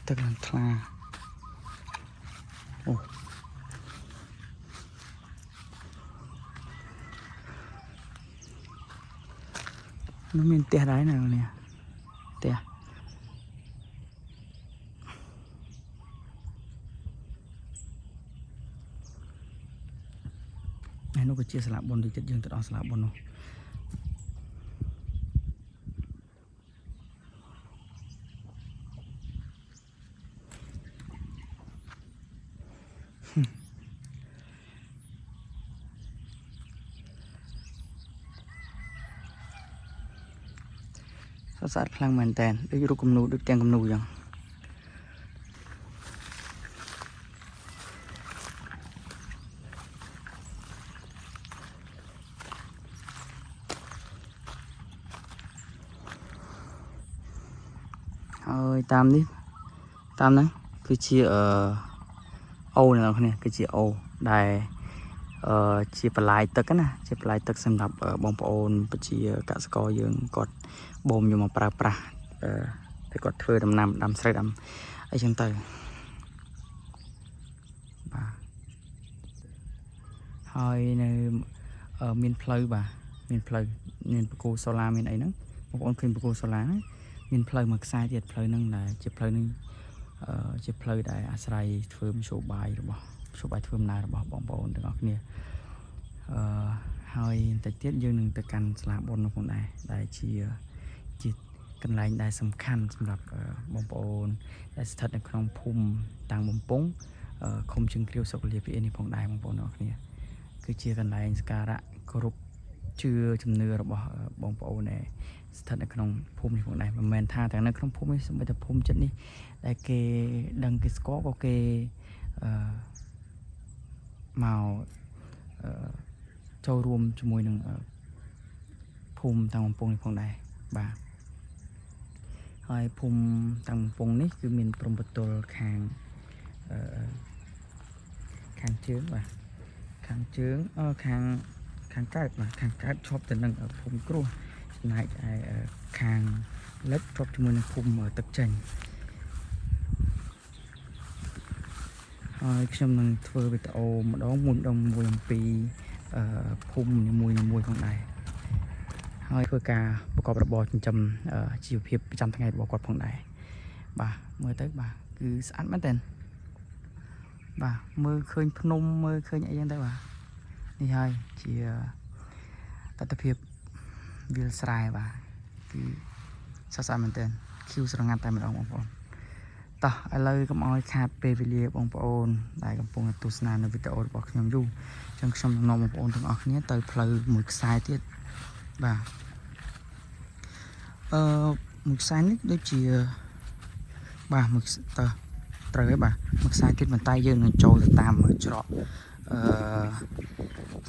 ទឹកឡើងថ្លាអូនោះមានផ្ទះដែរណានេះផ្ទះនោះក៏ជាស្លាកបុនតិចទៀតយើងទៅដល់ស្លាកបុននោះស្អាតខ្លាំងមែនតើដូចរូបគំនូរដូចទាំងគំនូរអញ្ចឹងហើយតាមហ្នឹងគឺជាអូនអ្នកនរគ្នាគឺជាអូដែលជាបន្លាយទឹកណាជាបន្លាយទឹកសម្រាប់បងប្អូនប្រជាកសិករយើងគាត់បូមយកមកប្រើប្រាស់តែគាត់ធ្វើដំណាំដាំស្រូវដាំអីចឹងទៅបាទហើយនៅ មានផ្លូវបាទមានផ្លូវមានបកគោសូឡាមានអីហ្នឹងបងប្អូនឃើញបកគោសូឡាហ្នឹងមានផ្លូវមួយខ្សែទៀតផ្លូវហ្នឹងដែលជាផ្លូវហ្នឹងជាផ្លូវដែលអាស្រ័យធ្វើមធ្យោបាយរបស់មធ្យោបាយធ្វើដំណើររបស់បងប្អូនទាំងអស់គ្នាហើយបន្តិចទៀតយើងនឹងទៅកាន់សាលាបុណ្យនោះផងដែរដែលជាកន្លែងដែលសំខាន់សម្រាប់បងប្អូនដែលស្ថិតនៅក្នុងភូមិតាំងបំពង់ឃុំជើងគ្រាវស្រុកលាភីនេះផងដែរបងប្អូនទាំងអស់គ្នាគឺជាកន្លែងសក្ការៈគោរពជឿជំនឿរបស់បងប្អូនដែលស្ថិតនៅក្នុងភូមិនេះផងដែរមិនមែនថាតែនៅក្នុងភូមិនេះសូម្បីតែភូមិចិត្តនេះដែលគេដឹងគេស្គាល់ក៏គេមកចូលរួមជាមួយនឹងភូមិតាំងបំពង់នេះផងដែរបាទហើយភូមិតាំងបំពង់នេះគឺមានព្រំប្រទល់ខាងជើងបាទខាងជើងខាងកើតបាទខាងកើតជាប់ទៅនឹងភូមិគ្រោះចំណែកឯខាងលិចជាប់ជាមួយនឹងភូមិទឹកចេញហើយខ្ញុំនឹងធ្វើវីដេអូម្ដងមួយអំពីភូមិនីមួយផងដែរហើយធ្វើការប្រកបរបរចិញ្ចឹមជីវភាពប្រចាំថ្ងៃរបស់គាត់ផងដែរបាទមើលទៅបាទគឺស្អាតមែនតើបាទមើលឃើញភ្នំមើលឃើញអីចឹងទៅបាទនេះហើយជាទស្សនភាពវាលស្រែបាទគឺសស្អាតមែនតើខៀវស្រងាត់តែម្ដងបងប្អូនតោះឥឡូវកុំឲ្យខាតពេលវេលាបងប្អូនដែលកំពុងទស្សនានៅវីដេអូរបស់ខ្ញុំយូរអញ្ចឹងខ្ញុំនឹងនាំបងប្អូនទាំងអស់គ្នាទៅផ្លូវមួយខ្សែទៀតបាទមួយខ្សែនេះដូចជាបាទមួយតើត្រូវហើយបាទមួយខ្សែទៀតបន្តែយើងនឹងចូលទៅតាមច្រក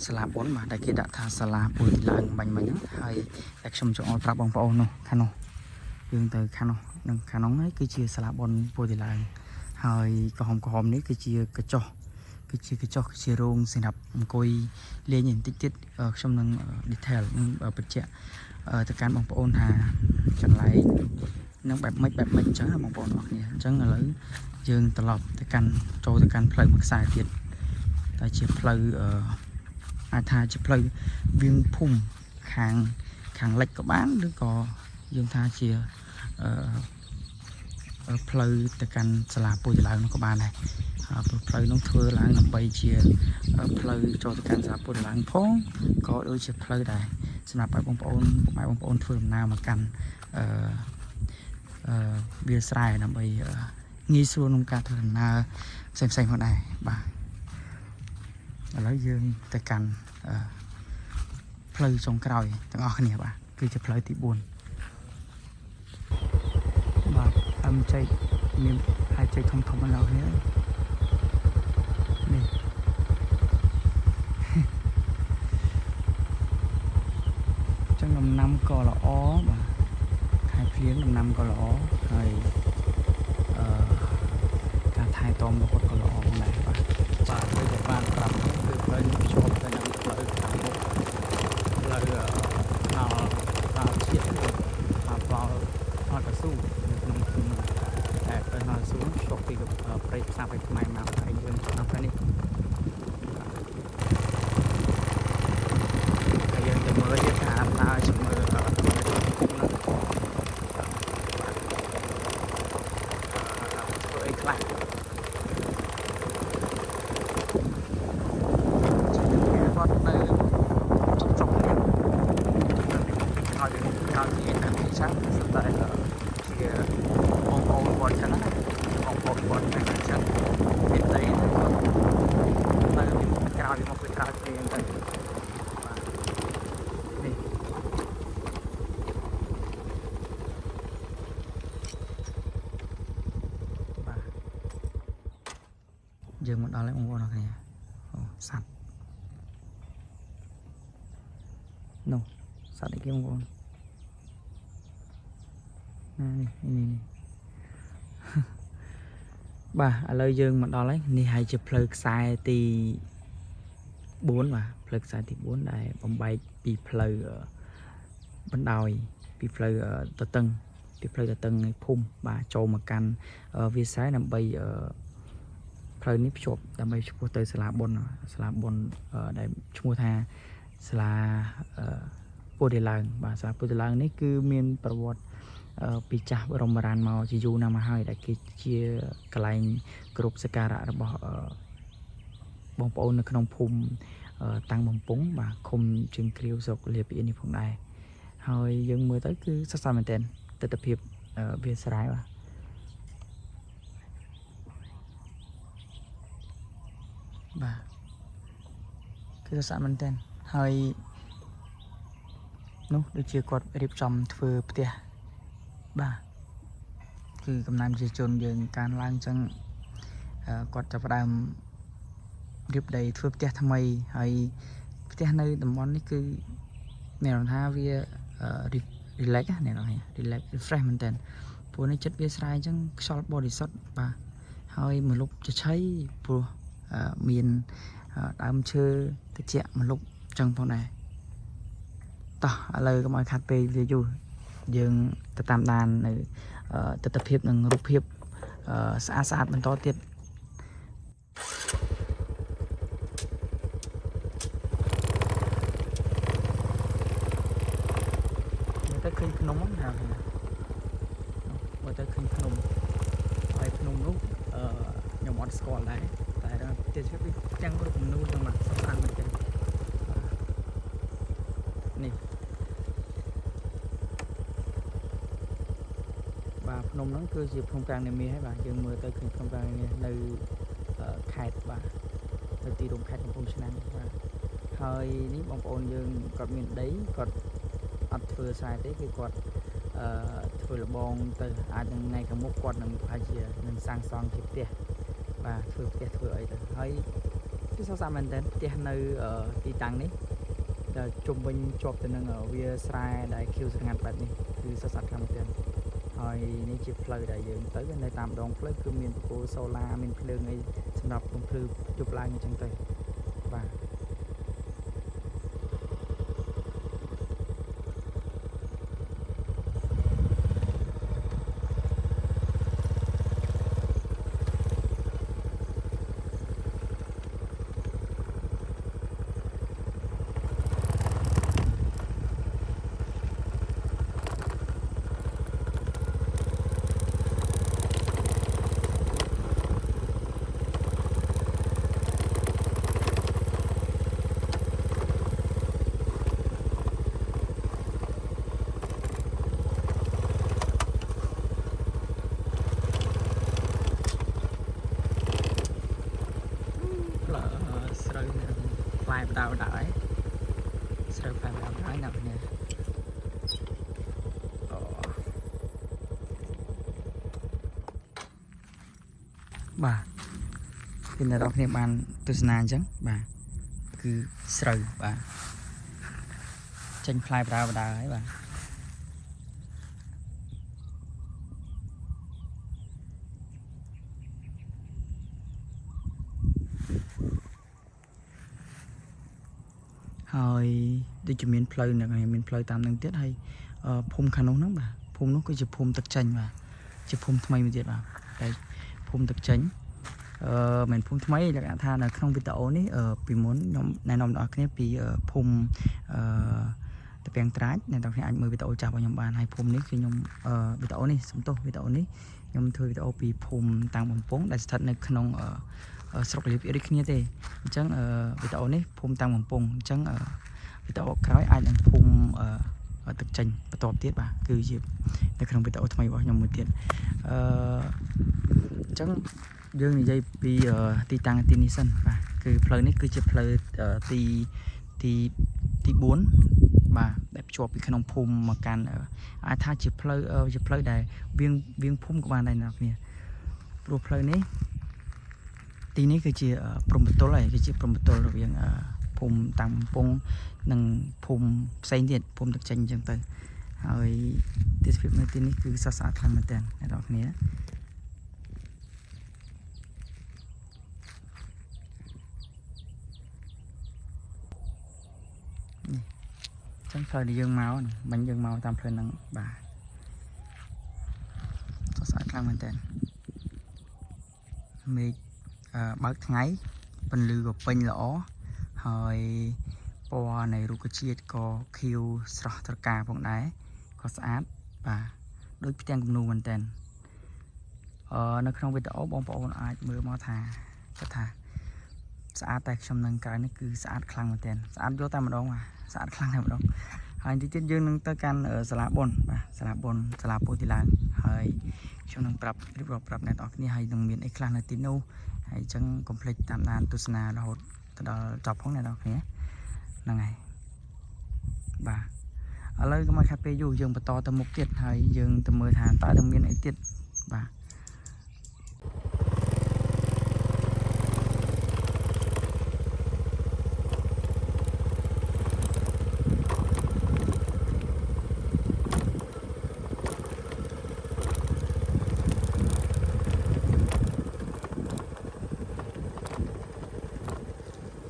សាលាបុណ្យបាទដែលគេដាក់ថាសាលាពុទ្ធិឡើងបាញ់មិញហ្នឹងហើយតែខ្ញុំចង់ឲ្យប្រាប់បងប្អូននោះខាងនោះយើងទៅខាងនោះនឹងខាងនោះហើយគឺជាសាលាបុណ្យពុទ្ធិឡើងហើយក្រហមនេះគឺជាកញ្ចុះគឺជារោងសម្រាប់អង្គុយលេងបន្តិចទៀតខ្ញុំនឹង detail នឹងបញ្ជាក់ទៅកាន់បងប្អូនថាកន្លែងនឹងបែបម៉េចអញ្ចឹងបងប្អូនអរគ្នាអញ្ចឹងឥឡូវយើងត្រឡប់ទៅកាន់ចូលទៅកាន់ផ្លូវមួយខ្សែទៀតតែជាផ្លូវអាចថាជាផ្លូវវាងភូមិខាងលិចក៏បានឬក៏យើងថាជាផ្លូវទៅកាន់សាលាពុទ្ធិឡើងនោះក៏បានដែរផ្លូវនោះធ្វើឡើងដើម្បីជាផ្លូវចូលទៅកាន់សាលាពុទ្ធិឡើងផងក៏ដូចជាផ្លូវដែរសម្រាប់ឲ្យបងប្អូនធ្វើដំណើរមកកាន់វាលស្រែដើម្បីងាយស្រួលក្នុងការធ្វើដំណើរផ្សេងផងដែរបាទឥឡូវយើងទៅកាន់ផ្លូវចុងក្រោយទាំងអស់គ្នាបាទគឺជាផ្លូវទី4បាទចេកមានហើយចេកធំៗដល់គ្នានេះចឹងដំណាំក៏ល្អបាទខែភ្លៀងដំណាំក៏ល្អហើយការថែទាំរបស់គាត់ក៏ល្អផងដែរបាទដូចតែបានប្រាប់គឺផ្លូវនេះភ្ជាប់ទៅនឹងផ្លូវខាងមុខផ្លូវដល់ជាតិផលកស៊ូនៅក្នុងភូមិតែផលស៊ូភ្ជាប់ពីព្រៃផ្សារផ្នែកមកហើយយើងចូលដល់ផ្នែកនេះហើយយើងទៅមើលទៀតថាតើជំនឿភូមិហ្នឹងធ្វើអីខ្លះគាត់នៅចុកនេះហើយយើងនិយាយថានេះចឹងស្ទើរជាបងប្អូនគាត់ចឹងណាបងប្អូនគាត់តែចឹងមានតែគាត់នៅក្រោយមកពីក្រោយគ្នាទៅបាទនេះបាទយើងមកដល់ហើយបងប្អូនអរគ្នាអូសัตว์នោះសัตว์អីគេបងប្អូននេះបាទឥឡូវយើងមកដល់ហើយនេះហើយជាផ្លូវខ្សែទី4បាទផ្លូវខ្សែទី4ដែលបំបែកពីផ្លូវបណ្ដោយពីផ្លូវតតឹងនៃភូមិបាទចូលមកកាន់វាលស្រែដើម្បីផ្លូវនេះភ្ជាប់ដើម្បីឆ្ពោះទៅសាលាបុណ្យដែលឈ្មោះថា សាលាពុទ្ធិឡើងបាទសាលាពុទ្ធិឡើងនេះគឺមានប្រវត្តិពីចាស់បរមរានមកជាយូរណាស់មកហើយដែលគេជាកន្លែងគ្រប់សក្ការៈរបស់បងប្អូននៅក្នុងភូមិតាំងបំពង់បាទឃុំជើងគ្រាវស្រុកលាពៀននេះផងដែរហើយយើងមើលទៅគឺសស្សាមែនទែនទិដ្ឋភាពវាស្រែបាទគឺសស្សាមែនទែនហើយនោះដូចជាគាត់រៀបចំធ្វើផ្ទះបាទគឺកំណាំជាជនយើងកើនឡើងចឹងគាត់ចាប់ផ្ដើមរៀបដីធ្វើផ្ទះថ្មីហើយផ្ទះនៅតំបន់នេះគឺមានន័យថាវា relax ណាអ្នកនរ relax refresh មែនតើព្រោះនេះចិត្តវាស្រែអញ្ចឹងខ្យល់បរិសុទ្ធបាទហើយមលុបជឆៃព្រោះមានដើមឈើត្រជាក់មលុបអញ្ចឹងផងដែរតោះឥឡូវកុំឲ្យខាត់ពេលវាយូរយើងទៅតាមដាននៅទិដ្ឋភាពនិងរូបភាពស្អាតបន្តទៀតទៅឃើញភ្នំហ្នឹងមើលទៅឃើញភ្នំហើយភ្នំនោះខ្ញុំអត់ស្គាល់ដែរតែទៅជិះវាទាំងរូបមនូទាំងមកសំខាន់មែនទេនេះបាទភ្នំហ្នឹងគឺជាភ្នំកាងនាមាហើយបាទយើងមើលទៅឃើញភ្នំកាងនាមានៅខេត្តបាទនៅទីរួមខេត្តកំពង់ឆ្នាំងបាទហើយនេះបងប្អូនយើងគាត់មានដីគាត់អត់ធ្វើស្រែទេគឺគាត់ធ្វើលបងទៅអាចនឹងថ្ងៃខាងមុខគាត់នឹងប្រហែលជានឹងសាងសង់ជាផ្ទះបាទធ្វើផ្ទះធ្វើអីទៅហើយគឺសោះសាមែនតើផ្ទះនៅទីតាំងនេះដែលជុំវិញជាប់ទៅនឹងវាស្រែដែលខៀវស្រងាត់បែបនេះគឺសោះសាខ្លាំងមែនតើហើយនេះជាផ្លូវដែលយើងទៅនៅតាមដងផ្លូវគឺមានបង្គោលសូឡាមានភ្លើងអីសម្រាប់បំភ្លឺយប់ឡើងអញ្ចឹងទៅបាទស្រូវផ្លែបដៅហើយស្រូវផ្លែបដៅហើយអ្នកនេះបាទពីអ្នកនរគ្នាបានទស្សនាអញ្ចឹងបាទគឺស្រូវបាទចេញផ្លែបដៅហើយបាទហើយដូចជាមានផ្លូវនៅមានផ្លូវតាមនឹងទៀតហើយភូមិខាងនោះហ្នឹងបាទភូមិនោះគឺជាភូមិទឹកចេញបាទជាភូមិថ្មីមួយទៀតបាទតែភូមិទឹកចេញមិនភូមិថ្មីលក្ខណៈថានៅក្នុងវីដេអូនេះពីមុនខ្ញុំណែនាំដល់អ្នកគ្នាពីភូមិតាពាំងត្រាចអ្នកទាំងគ្នាអាចមើលវីដេអូចាស់របស់ខ្ញុំបានហើយភូមិនេះគឺខ្ញុំវីដេអូនេះសំទោសវីដេអូនេះខ្ញុំធ្វើវីដេអូពីភូមិតាំងបំពង់ដែលស្ថិតនៅក្នុងស្រុកលាពៀនដូចគ្នាទេអញ្ចឹងវីដេអូនេះភូមិតាំងបំពង់អញ្ចឹងវីដេអូក្រោយអាចនឹងភូមិទឹកចេញបន្ទាប់ទៀតបាទគឺជានៅក្នុងវីដេអូថ្មីរបស់ខ្ញុំមួយទៀតអញ្ចឹងយើងនិយាយពីទីតាំងទីនេះសិនបាទគឺផ្លូវនេះគឺជាផ្លូវទី4បាទដែលភ្ជាប់ពីក្នុងភូមិមកកាន់អាចថាជាផ្លូវដែលវៀងភូមិក៏បានដែរអ្នកគ្នាព្រោះផ្លូវនេះទីនេះគឺជាព្រំប្រទល់ហើយគឺជាព្រំប្រទល់រវាងភូមិតាំងបំពង់និងភូមិផ្សេងទៀតភូមិទឹកចេញអញ្ចឹងទៅហើយទេសភាពនៅទីនេះគឺសស្អាតខ្លាំងមែនទែនអ្នកនរគ្នាចឹងផ្លូវដែលយើងមកមិញយើងមកតាមផ្លូវហ្នឹងបាទស្អាតខ្លាំងមែនតើមេឃបើកថ្ងៃពន្លឺក៏ពេញល្អហើយ ពណ៌នៃរុក្ខជាតិក៏ខៀវស្រស់ត្រកាផងដែរក៏ស្អាតបាទដូចផ្ទាំងគំនូរមែនតើនៅក្នុងវីដេអូបងប្អូនអាចមើលមកថាគាត់ថាស្អាតតែខ្ញុំនឹងក្រោយនេះគឺស្អាតខ្លាំងមែនតើស្អាតយកតែម្ដងបាទស្អាតខ្លាំងតែម្ដងហើយទីទៀតយើងនឹងទៅកាន់សាលាបុណ្យបាទសាលាបុណ្យសាលាពោធិឡើងហើយខ្ញុំនឹងប្រាប់រៀបរាប់ប្រាប់អ្នកនរគ្នាហើយនឹងមានអីខ្លះនៅទីនោះហើយអញ្ចឹងកុំភ្លេចតាមដានទស្សនារហូតទៅដល់ចប់ផងអ្នកនរគ្នាហ្នឹងហើយបាទឥឡូវកុំឲ្យខាត់ពេលយូរយើងបន្តទៅមុខទៀតហើយយើងទៅមើលថាតើនឹងមានអីទៀតបាទ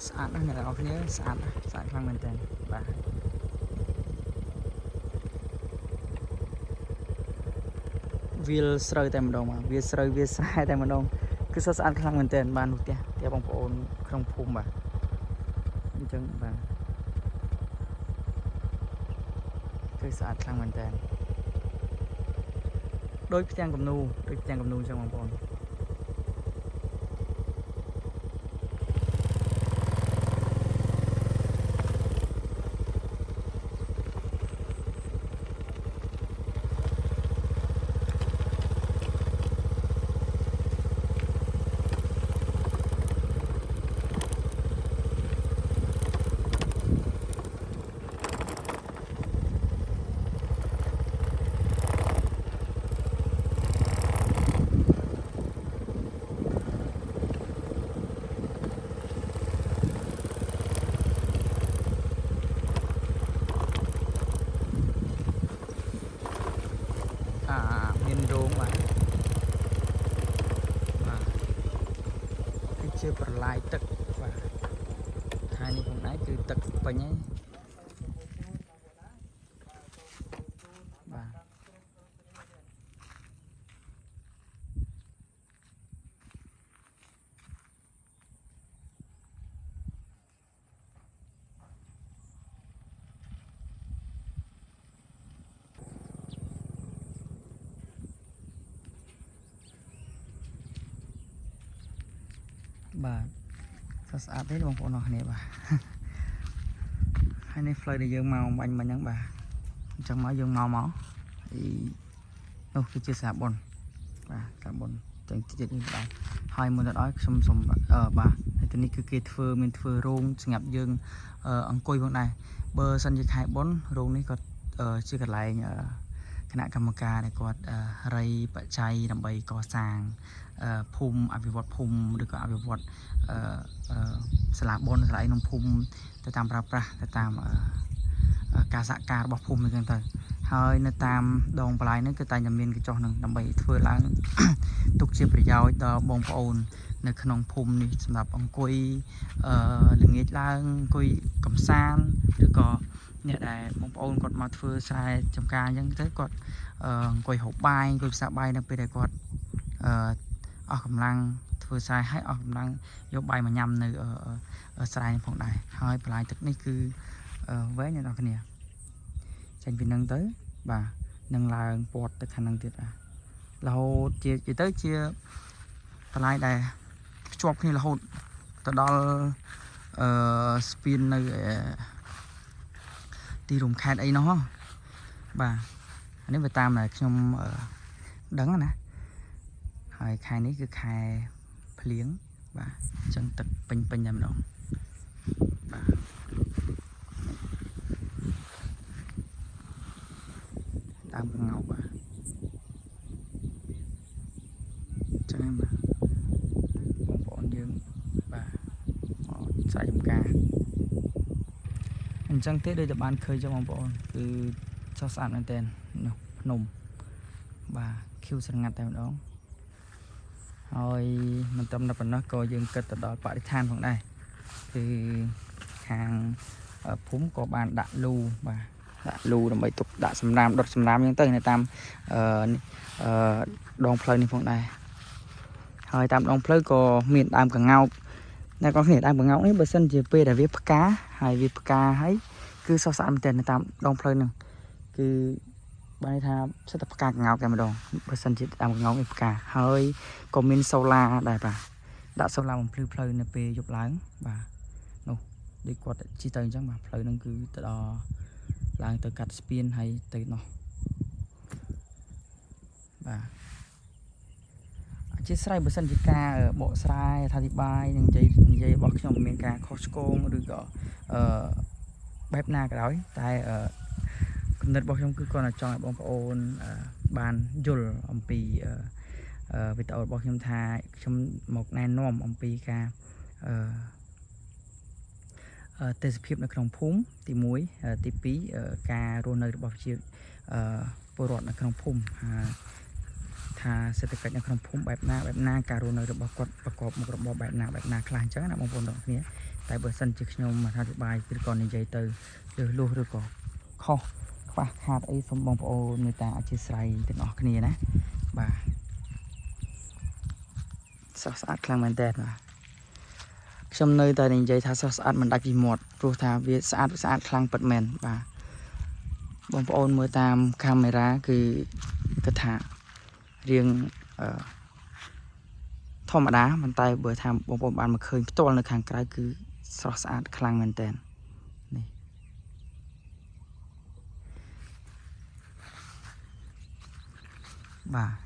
ស្អាតណាស់អ្នកនរគ្នាស្អាតខ្លាំងមែនតើបាទវាលស្រូវតែម្ដងបាទវាស្រូវវាស្រែតែម្ដងគឺស្អាតខ្លាំងមែនតើបាននោះផ្ទះបងប្អូនក្នុងភូមិបាទអញ្ចឹងបាទគឺស្អាតខ្លាំងមែនតើដូចផ្ទាំងគំនូរអញ្ចឹងបងប្អូនមានរោងបាទជាប្រឡាយទឹកបាទថ្ងៃនេះផងដែរគឺទឹកពេញហើយបាទបាទស្អាតទេបងប្អូនអរគ្នាបាទហើយនេះផ្លូវដែលយើងមកបាញ់មិញហ្នឹងបាទអញ្ចឹងមកយើងមកហើយនោះគឺជាសាបុនបាទសាបុនចឹងទៀតនេះបាទហើយមុនទៅដល់ខ្ញុំសូមបាទហើយទីនេះគឺគេមានធ្វើរោងសម្រាប់យើងអង្គុយផងដែរបើសិនជាខែបុនរោងនេះក៏ជាកន្លែងគណៈកម្មការដែលគាត់រៃបច្ច័យដើម្បីកសាងភូមិអភិវឌ្ឍភូមិឬក៏អភិវឌ្ឍសាលាបុណ្យសាលាក្នុងភូមិទៅតាមប្រើប្រាស់ទៅតាមការសហការរបស់ភូមិអញ្ចឹងទៅហើយនៅតាមដងបន្លាយហ្នឹងគឺតែតែមានកញ្ចុះហ្នឹងដើម្បីធ្វើឡើងទុកជាប្រយោជន៍ដល់បងប្អូននៅក្នុងភូមិនេះសម្រាប់អង្គុយល្ងាចឡើងអង្គុយកំសាន្តឬក៏អ្នកដែលបងប្អូនគាត់មកធ្វើស្រែចម្ការអញ្ចឹងទៅគាត់អង្គុយហូបបាយអង្គុយផ្សារបាយនៅពេលដែលគាត់អស់កម្លាំងធ្វើស្រែឲ្យអស់កម្លាំងយកបាយមកញ៉ាំនៅស្រែផងដែរហើយបន្លាយទឹកនេះគឺវែងអ្នកនរគ្នាចេញពីនឹងទៅបាទនឹងឡើងពាត់ទៅខាងនឹងទៀតរហូតជាទៅជាបន្លាយដែលភ្ជាប់គ្នារហូតទៅដល់ស្ពាននៅទីរួមខេត្តអីនោះបាទអានេះវាតាមដែលខ្ញុំដឹងណាហើយខែនេះគឺខែភ្លៀងបាទអញ្ចឹងទឹកពេញតែម្ដងបាទតាមកងោកបាទអញ្ចឹងបាទបងប្អូនយើងបាទស្រែចម្ការអញ្ចឹងទេដូចតែបានឃើញចឹងបងប្អូនគឺចុះស្អាតមែនតើនោះភ្នំបាទខៀវស្រងាត់តែម្ដងហើយមិនត្រឹមតែប៉ុណ្ណោះក៏យើងគិតទៅដល់បរិស្ថានផងដែរគឺខាងភូមិក៏បានដាក់លូបាទដាក់លូដើម្បីទុកដាក់សម្រាមដុតសម្រាមអញ្ចឹងទៅនៅតាមដងផ្លូវនេះផងដែរហើយតាមដងផ្លូវក៏មានដើមកង្កោក nè con khỉ đang bằng ngóng ấy bờ sân chỉ về để viết cá hay viết cá ấy cứ so sánh tiền tạm đông phơi nè cứ bài tha sẽ tập cá ngáo cái mà đòn bờ sân chỉ đang bằng ngóng viết cá hơi còn min solar đây bà đã solar một phơi nè về dục láng bà nô đi quạt chi tầng chắc mà phơi nó cứ từ đó láng từ cắt spin hay từ nó bà chiếc xe bờ sân chỉ ca ở bộ xe thay bay những dây bọc trong miền ca Costco được gọi bếp na cái đó tại đất bọc trong cứ còn là cho bóng ôn bàn dul ông pì vì tàu bọc trong thai trong một nền nôm ông pì ca tê sếp nó trong phúng thì muối tí pí ca rô nơi bọc chiếc bồ rọt nó trong phúng thà sẽ thực hiện trong phúng bẹp na cà rô nơi được bọc một bộ bẹp na khăn trắng là một bộ đó nhé tại bờ sân chỉ nhôm mà thay bài cứ còn như vậy từ luôn rồi còn kho và hạt ấy xong bông ô người ta chia sẻ từ nó cái này nè bà sao sát khăn mình đẹp mà trong nơi tại này vậy thà sao sát mình đặt gì một rồi thà việc sát khăn bật mền và bông ô mới tam camera cứ cái thả riêng thô mà đá mình tay bữa tham bông ô bàn mà khơi to là hàng cái cứ sao sát khăn mình đẹp bà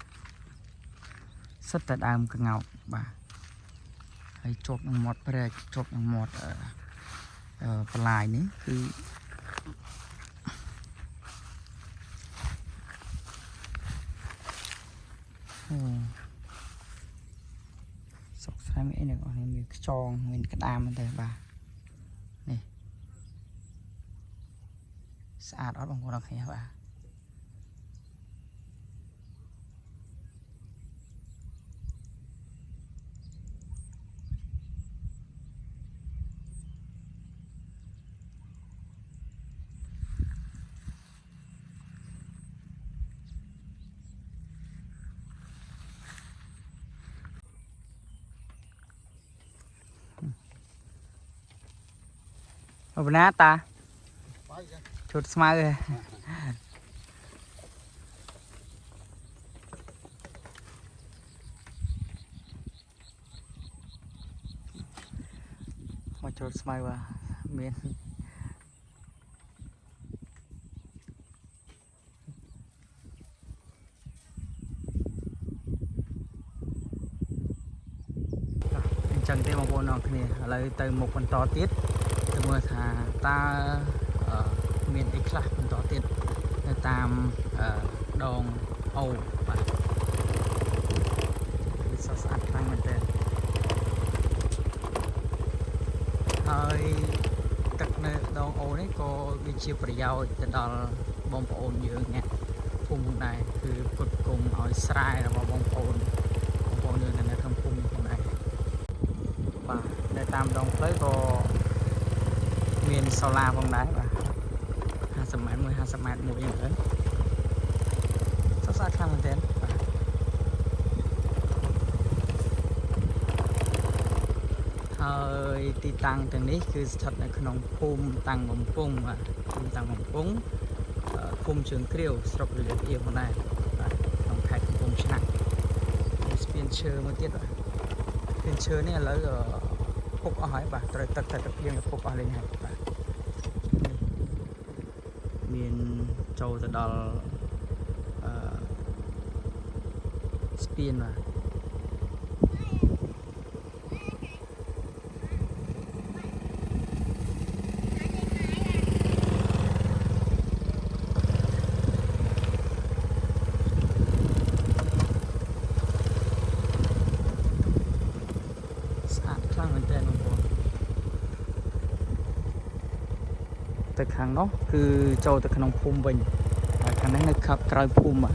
rất là đam cái ngọc bà hay chốt một pre chốt một lại ní cứ sọc sai mấy này còn mình tròn mình cái đam đây bà này sạch đó bằng con đặc hả bà ở bên ta chốt smile rồi mà chốt smile vào miền chẳng thấy một con nào này lại từ một con to tiết từ mưa thà ta miền x là con to tiết tam đòn âu và sao sát khăn mình tên hơi các nơi đòn âu đấy có bị chia phải giao từ đó bom ồn như nghe phun nàyคือ cột cùng ở sai là bom ồn như này không phun như này vàในตามดงเพลย์ก็มีโซลาร์บางได้ป่ะ50 mét 50 mét mộtอย่างนั้นsát khănมันเต้นhơiตีตังตรงนี้คือสถานในขนมพุ่มตังบอมพุ่งอ่ะตังบอมพุ่งพุ่มเชิงเกลียวสระบุรีเอียบมาได้ขนมไข่พุ่มชนะเปลี่ยนเชื้อมาเตี้ยป่ะเปลี่ยนเชื้อเนี่ยแล้วพกเอาหายป่ะตัดเพียงพกเอาเลยหายป่ะมีนโจจะดอลสเปียนป่ะตึกข้างเนาะคือโจตึกขนมพุ่มbìnhข้างนั้นนะครับกลายพุ่มอ่ะ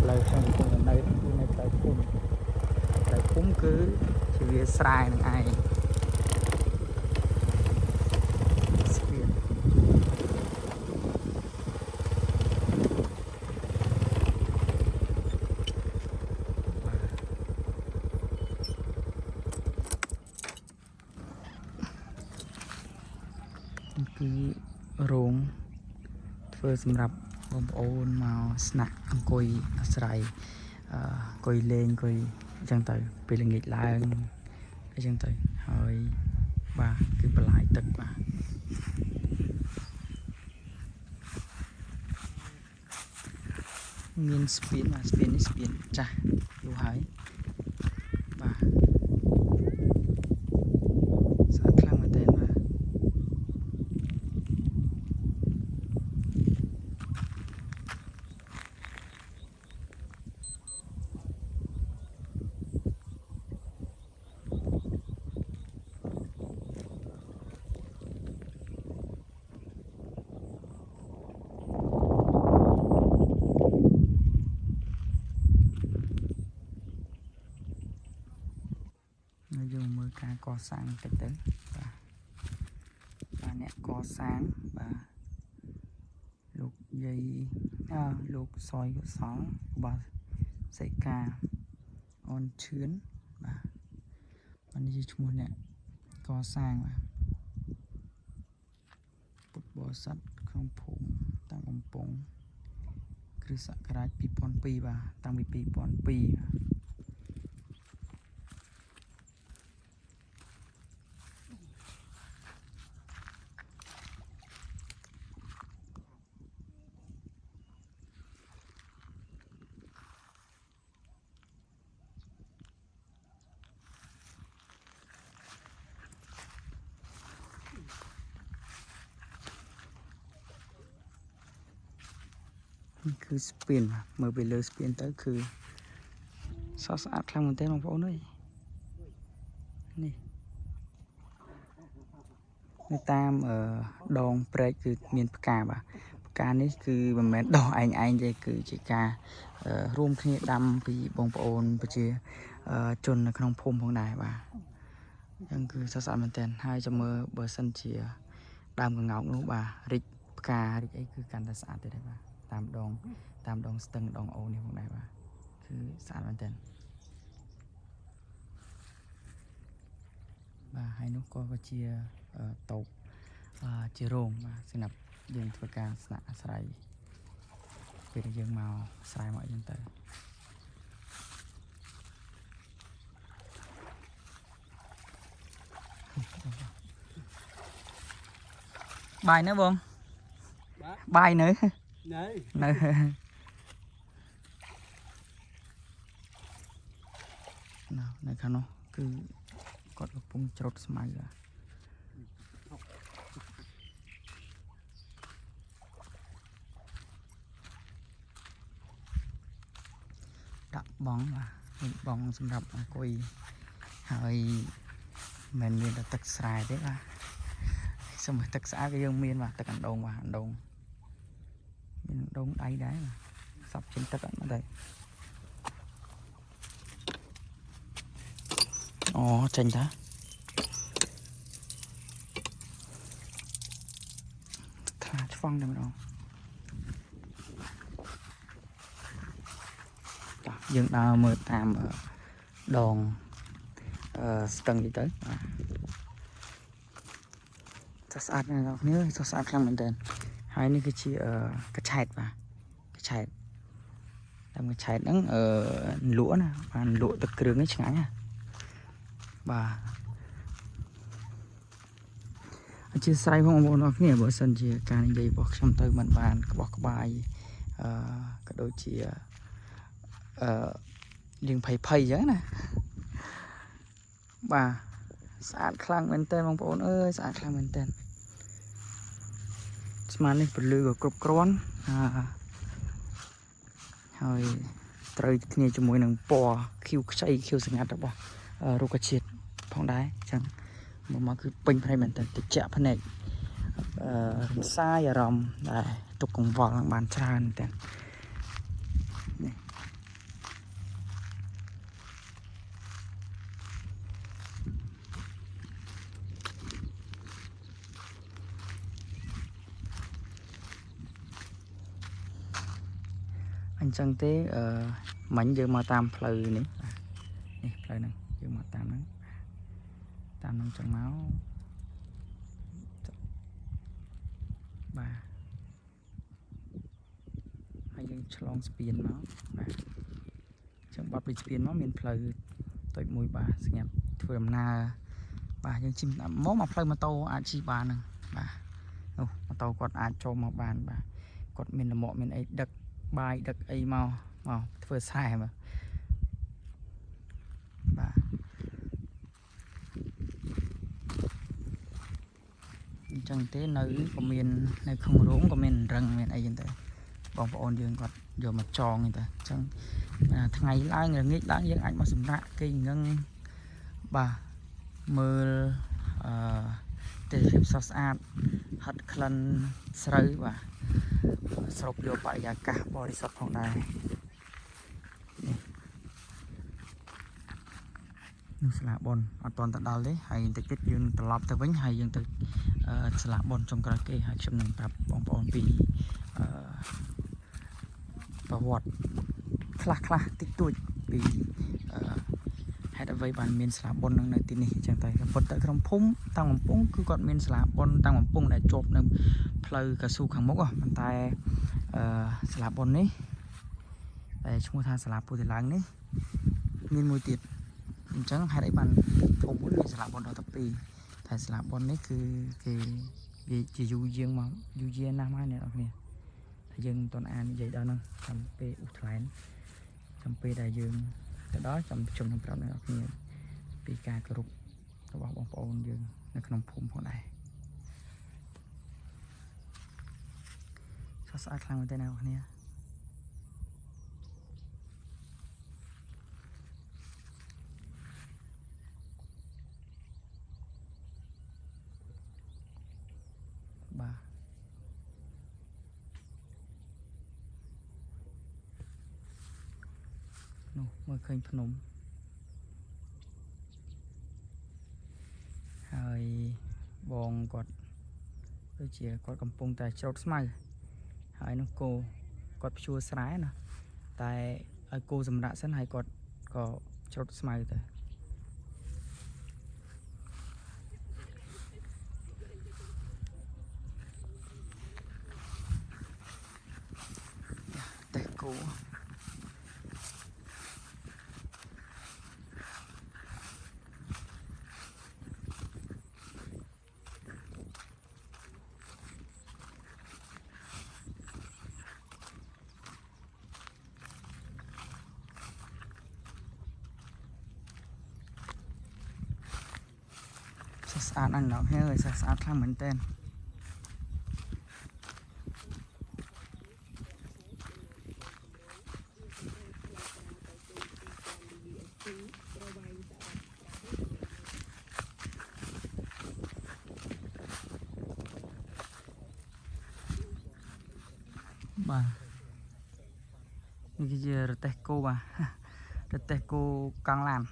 เลยข้างพุ่มในคือในกลายพุ่มคือชีวิตสายนั่นไง cứ rốn vừa sầm rập bông ôn màu snack coi sài coi lên coi chân tới bị là nghịch lại cái chân tới hơi bà cứ lại tật bà miền Spain mà Spain chà lưu hải bà sáng khang mà tên mà nói chung mưa ca co sáng cách tới và nè co sáng và lục dây lục soi của sóng và dây ca on chướn vàวันนี้ชุมชนเนี่ยก่อสร้างมาปุดบ่อสัตว์ของผมตั้งอมปงคือสักการะปีปอนปีบ่าตั้งปีปอนปีนี่คือสเปียนเมื่อไปเลยสเปียนtớiคือสะอาดครั้งมันเต้นของผมด้วยนี่ในตามดองเปรย์คือเมียนปากกาบ่ะปากกานี่คือมันเหมือนดองไอ้ใจคือจิการ่วมที่ดำปีบงปอนไปเจจนในขนมพมของนายบ่ะยังคือสะอาดมันเต้นให้จะมือเบอร์สันเชียดำกับเงาหนูบ่ะริกปากการิกไอ้คือการสะอาดได้บ่ะตามดองสตึงดองโอนี่ของนายบ่ะคือสะอาดมันเต้นบ่ะให้นุกก็เชียตกเจโรงมาสนับยังทำการสนับสายเป็นยังเมาสายหมดยังเตยbài nữa bông bài nữa nữa nào này khăn nó cứ có được bông chốt smile rồi đặt bóngสำหรับคุยហើយមិនមានតែទឹកស្រែទេបាទសម័យទឹកស្អាតក៏យើងមានបាទទឹកអណ្ដូងបាទអណ្ដូងមានអណ្ដូងដៃដែរបាទសពជាងទឹកអត់ទេអូចេញតាថាឆ្វង់តែម្ដងយើងដើរមើលតាមដងស្ទឹងនេះទៅស្អាតណាស់នេះស្អាតខ្លាំងមែនទែនហើយនេះគឺជាកញ្ឆែតបាទកញ្ឆែតតែកញ្ឆែតហ្នឹងលក់ណាបានលក់ទឹកគ្រឿងនេះឆ្ងាញ់ណាបាទអញ្ជើញស្រ័យបងប្អូនអរគ្នាបើសិនជាការនិយាយរបស់ខ្ញុំទៅមិនបានក្បោះក្បាយក៏ដូចជារៀងភ័យអញ្ចឹងណាបាទស្អាតខ្លាំងមែនតើបងប្អូនអើយស្អាតខ្លាំងមែនតើស្មាននេះពលឺក៏គ្រប់គ្រាន់ហើយត្រូវគ្នាជាមួយនឹងពណ៌ខៀវខ្ចីខៀវស្ងាត់របស់រុក្ខជាតិផងដែរអញ្ចឹងមកគឺពេញផ្នែកមែនតើតិចភ្នែករំសាយអារម្មណ៍ដែលទុកកង្វល់បានច្រើនមែនតើនេះអញ្ចឹងទេមិញយើងមកតាមផ្លូវនេះផ្លូវហ្នឹងយើងមកតាមហ្នឹងចឹងមក បាទហើយយើងឆ្លងស្ពានមកបាទចឹងបាត់ពីស្ពានមកមានផ្លូវតូចមួយបាទស្ងាត់ធ្វើដំណើរបាទយើងជិះមកផ្លូវម៉ូតូអាចជិះបានហ្នឹងបាទនោះម៉ូតូគាត់អាចចូលមកបានបាទគាត់មានលំអមានអីដឹកបាយដឹកអីមកធ្វើខ្សែបាទបាទអញ្ចឹងទេនៅក៏មាននៅក្នុងរោងក៏មានរឹងមានអីចឹងទៅបងប្អូនយើងគាត់យកមកចងហ្នឹងទៅអញ្ចឹងថ្ងៃឡើងល្ងាចឡើងយើងអាចមកសម្រាកគេងឹងបាទមើលទេសភាពស្រស់ស្អាតហិតក្លិនស្រូវបាទស្រូបយកបរិយាកាសបរិសុទ្ធផងដែរនោះសាលាបុណ្យអត់ទាន់ទៅដល់ទេហើយបន្តិចទៀតយើងត្រឡប់ទៅវិញហើយយើងទៅសាលាបុណ្យចុងក្រោយគេហើយខ្ញុំនឹងប្រាប់បងប្អូនពីប្រវត្តិខ្លះតិចតួចពីហេតុអ្វីបានមានសាលាបុណ្យនៅទីនេះអញ្ចឹងតែប៉ុន្តែក្នុងភូមិតាំងបំពង់គឺគាត់មានសាលាបុណ្យតាំងបំពង់ដែលជាប់នៅផ្លូវកស៊ូខាងមុខប៉ុន្តែសាលាបុណ្យនេះដែលឈ្មោះថាសាលាពុទ្ធិឡើងនេះមានមួយទៀតអញ្ចឹងហេតុអីបានភូមិមួយមានសាលាបុណ្យដល់ទៅ2តែសាលាបុណ្យនេះគឺគេវាជាយូរយាងមកយូរយារណាស់មកអ្នកនរគ្នាតែយើងមិនទាន់អាននិយាយដល់ហ្នឹងចាំពេលឧថ្លែងចាំពេលដែលយើងទៅដល់ចាំជុំនឹងប្រាប់អ្នកនរគ្នាពីការគោរពរបស់បងប្អូនយើងនៅក្នុងភូមិផងដែរស្អាតខ្លាំងមែនទេអ្នកនរគ្នាបាទនោះមើលឃើញភ្នំហើយបងគាត់ដូចជាគាត់កំពុងតែច្រូតស្មៅហើយនោះគោគាត់ភ្ជួរស្រែណាតែឲ្យគោសម្រាកសិនហើយគាត់ក៏ច្រូតស្មៅទៅតែគោស្អាតណាស់អ្នកគ្នាស្អាតខ្លាំងមែនតើបាទនេះគឺជារទេះគោបាទរទេះគោកង់ឡាន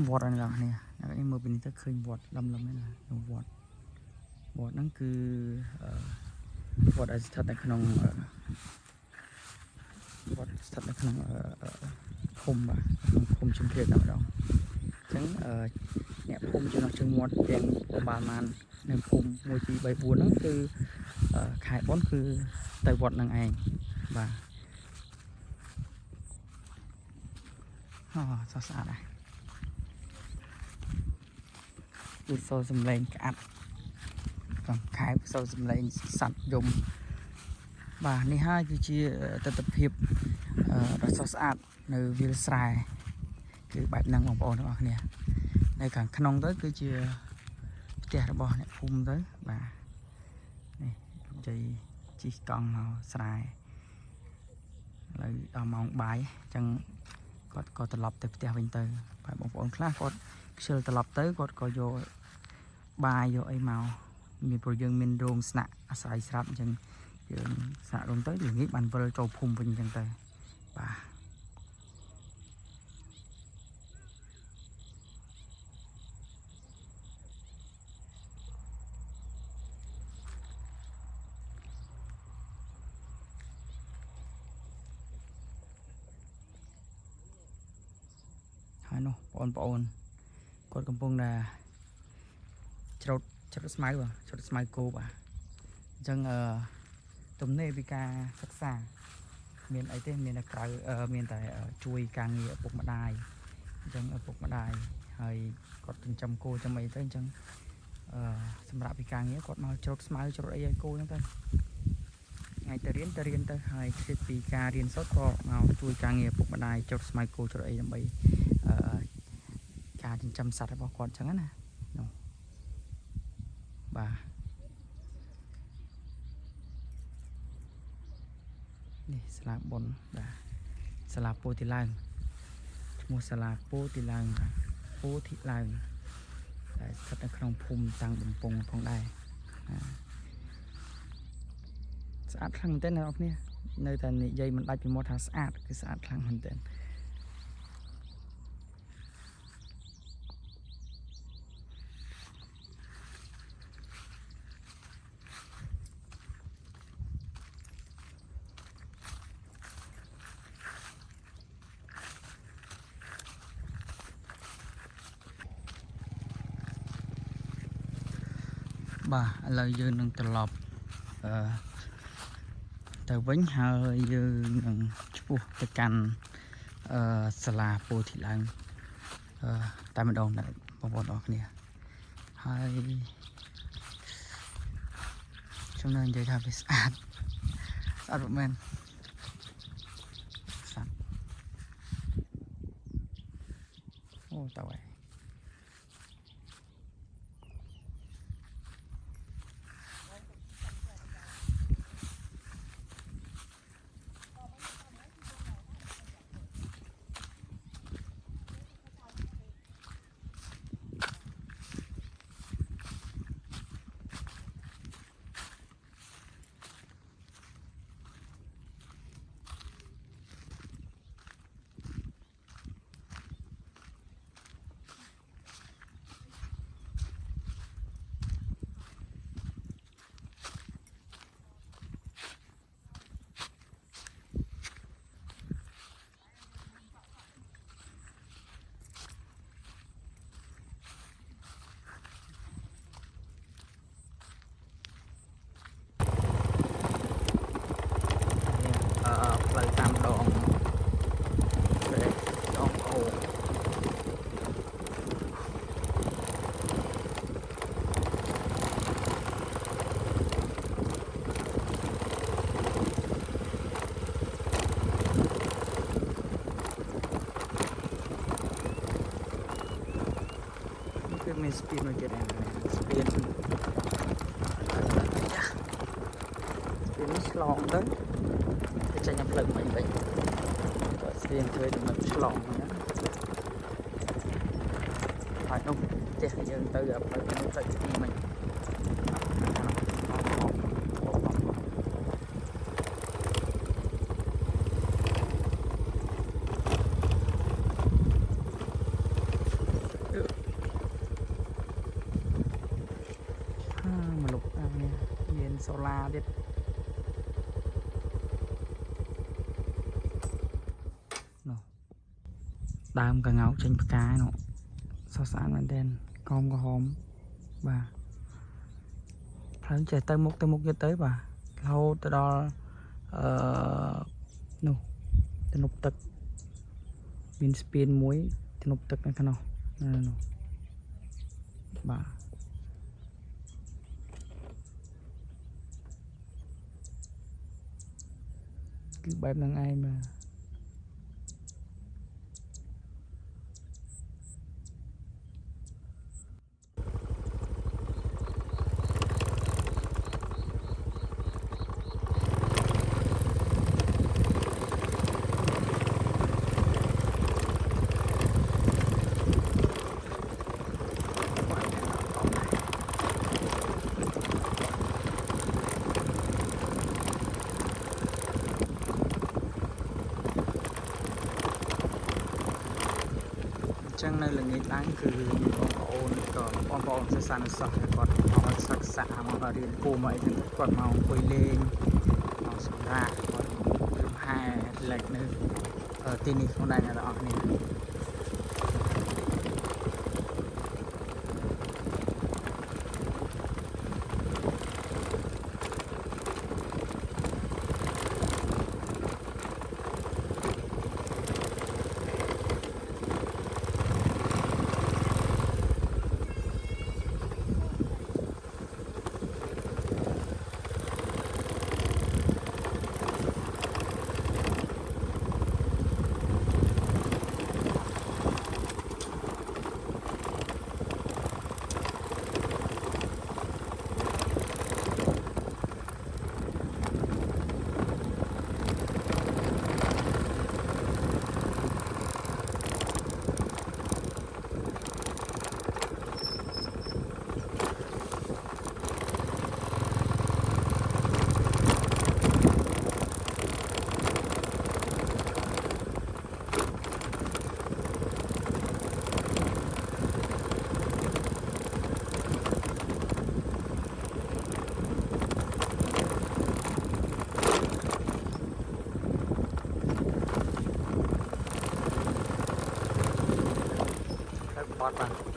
វត្តហ្នឹងអ្នកនេះមើលពីនេះទៅឃើញវត្តលំហ្នឹងណាវត្តហ្នឹងគឺវត្តដែលស្ថិតនៅក្នុងភូមិបាទក្នុងភូមិជំរាបតែម្ដងអញ្ចឹងអ្នកភូមិចំណុះជើងមាត់ទាំងប្រហែលនៅភូមិ1 2 3 4ហ្នឹងគឺខែបុណ្យគឺទៅវត្តហ្នឹងឯងបាទអូស្អាតដែរគឺសូរសំឡេងក្អាត់កំខែសូរសំឡេងសត្វយំបាទនេះហើយគឺជាទស្សនភាពដ៏ស្រស់ស្អាតនៅវាលស្រែគឺបែបហ្នឹងបងប្អូនទាំងអស់គ្នានៅខាងក្នុងទៅគឺជាផ្ទះរបស់អ្នកភូមិទៅបាទនេះលោកជ័យជិះកង់មកស្រែឥឡូវដល់ម៉ោងបាយអញ្ចឹងគាត់ក៏ត្រឡប់ទៅផ្ទះវិញទៅបាទបងប្អូនខ្លះគាត់ខ្ជិលត្រឡប់ទៅគាត់ក៏យកបាយយកអីមកមានព្រោះយើងមានរោងស្នាក់អាស្រ័យស្រាប់អញ្ចឹងយើងស្នាក់រោងទៅល្ងាចបានវិលចូលភូមិវិញអញ្ចឹងទៅបាទ នោះបងប្អូនគាត់កំពុងតែច្រូតស្មៅបាទច្រូតស្មៅគោបាទអញ្ចឹងទំនេរពីការសិក្សាមានអីទេមានតែក្រៅមានតែជួយការងារឪពុកម្ដាយអញ្ចឹងឪពុកម្ដាយហើយគាត់ចិញ្ចឹមគោចាំអីទៅអញ្ចឹងសម្រាប់ពីការងារគាត់មកច្រូតស្មៅច្រូតអីឲ្យគោអញ្ចឹងទៅថ្ងៃទៅរៀនទៅហើយគិតពីការរៀនសូត្រក៏មកជួយការងារឪពុកម្ដាយច្រូតស្មៅគោច្រូតអីដើម្បីការចិញ្ចឹមសត្វរបស់គាត់អញ្ចឹងណានោះបាទនេះសាលាបុណ្យបាទសាលាពោធិឡើងឈ្មោះសាលាពោធិឡើងពោធិឡើងដែលស្ថិតនៅក្នុងភូមិតាំងបំពង់ផងដែរស្អាតខ្លាំងមែនទែនអ្នកនរគ្នានៅតែនិយាយមិនដាច់ពីមាត់ថាស្អាតគឺស្អាតខ្លាំងមែនទែនបាទឥឡូវយើងនឹងត្រឡប់ទៅវិញហើយយើងនឹងឆ្ពោះទៅកាន់សាលាពោធិឡើងតែម្ដងដែរបងប្អូនអរគ្នាហើយខ្ញុំនឹងនិយាយថាវាស្អាតមែនស្អាតអូតើហើយផ្លូវតាមដងអូគឺមានស្ពីនមួយទៀតហ្នឹងស្ពីននេះឆ្លងទៅចេញផ្លូវមួយវិញក៏ស្ទៀងធ្វើដំណើរឆ្លងហ្នឹងហើយនោះផ្ទះយើងទៅផ្លូវនេះផ្លូវទីមិញមនុស្សនេះមានសូឡាទៀតដើមកង្កោកចេញផ្កានោះសស្អាតមែនទែនក្រហមបាទផ្លូវចេះទៅមុខទៀតទៅបាទរហូតទៅដល់នោះទំនប់ទឹកមានស្ពានមួយទំនប់ទឹកនៅខាងនោះនោះបាទគឺបែបហ្នឹងឯងបាទចឹងនៅល្ងាចឡើងគឺបងប្អូនសិស្សានុសិស្សគាត់មកសិក្សាមករៀនគួរមកអីហ្នឹងគាត់មកអង្គុយលេងមកសម្រាកគាត់លំហែលេចនៅទីនេះផងដែរអ្នកនរអគ្នា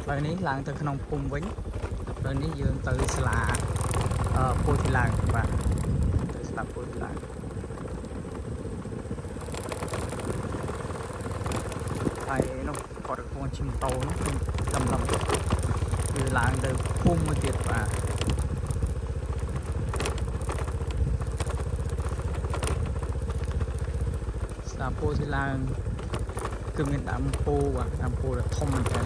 ផ្លូវនេះឡើងទៅក្នុងភូមិវិញផ្លូវនេះយើងទៅសាលាពោធិឡើងបាទទៅសាលាពោធិឡើងហើយនោះគាត់កំពុងជិះម៉ូតូនោះគឺដំឡឹងគឺឡើងទៅភូមិមួយទៀតបាទសាលាពោធិឡើងគឺមានដើមពោបាទដើមពោដ៏ធំមែនទែន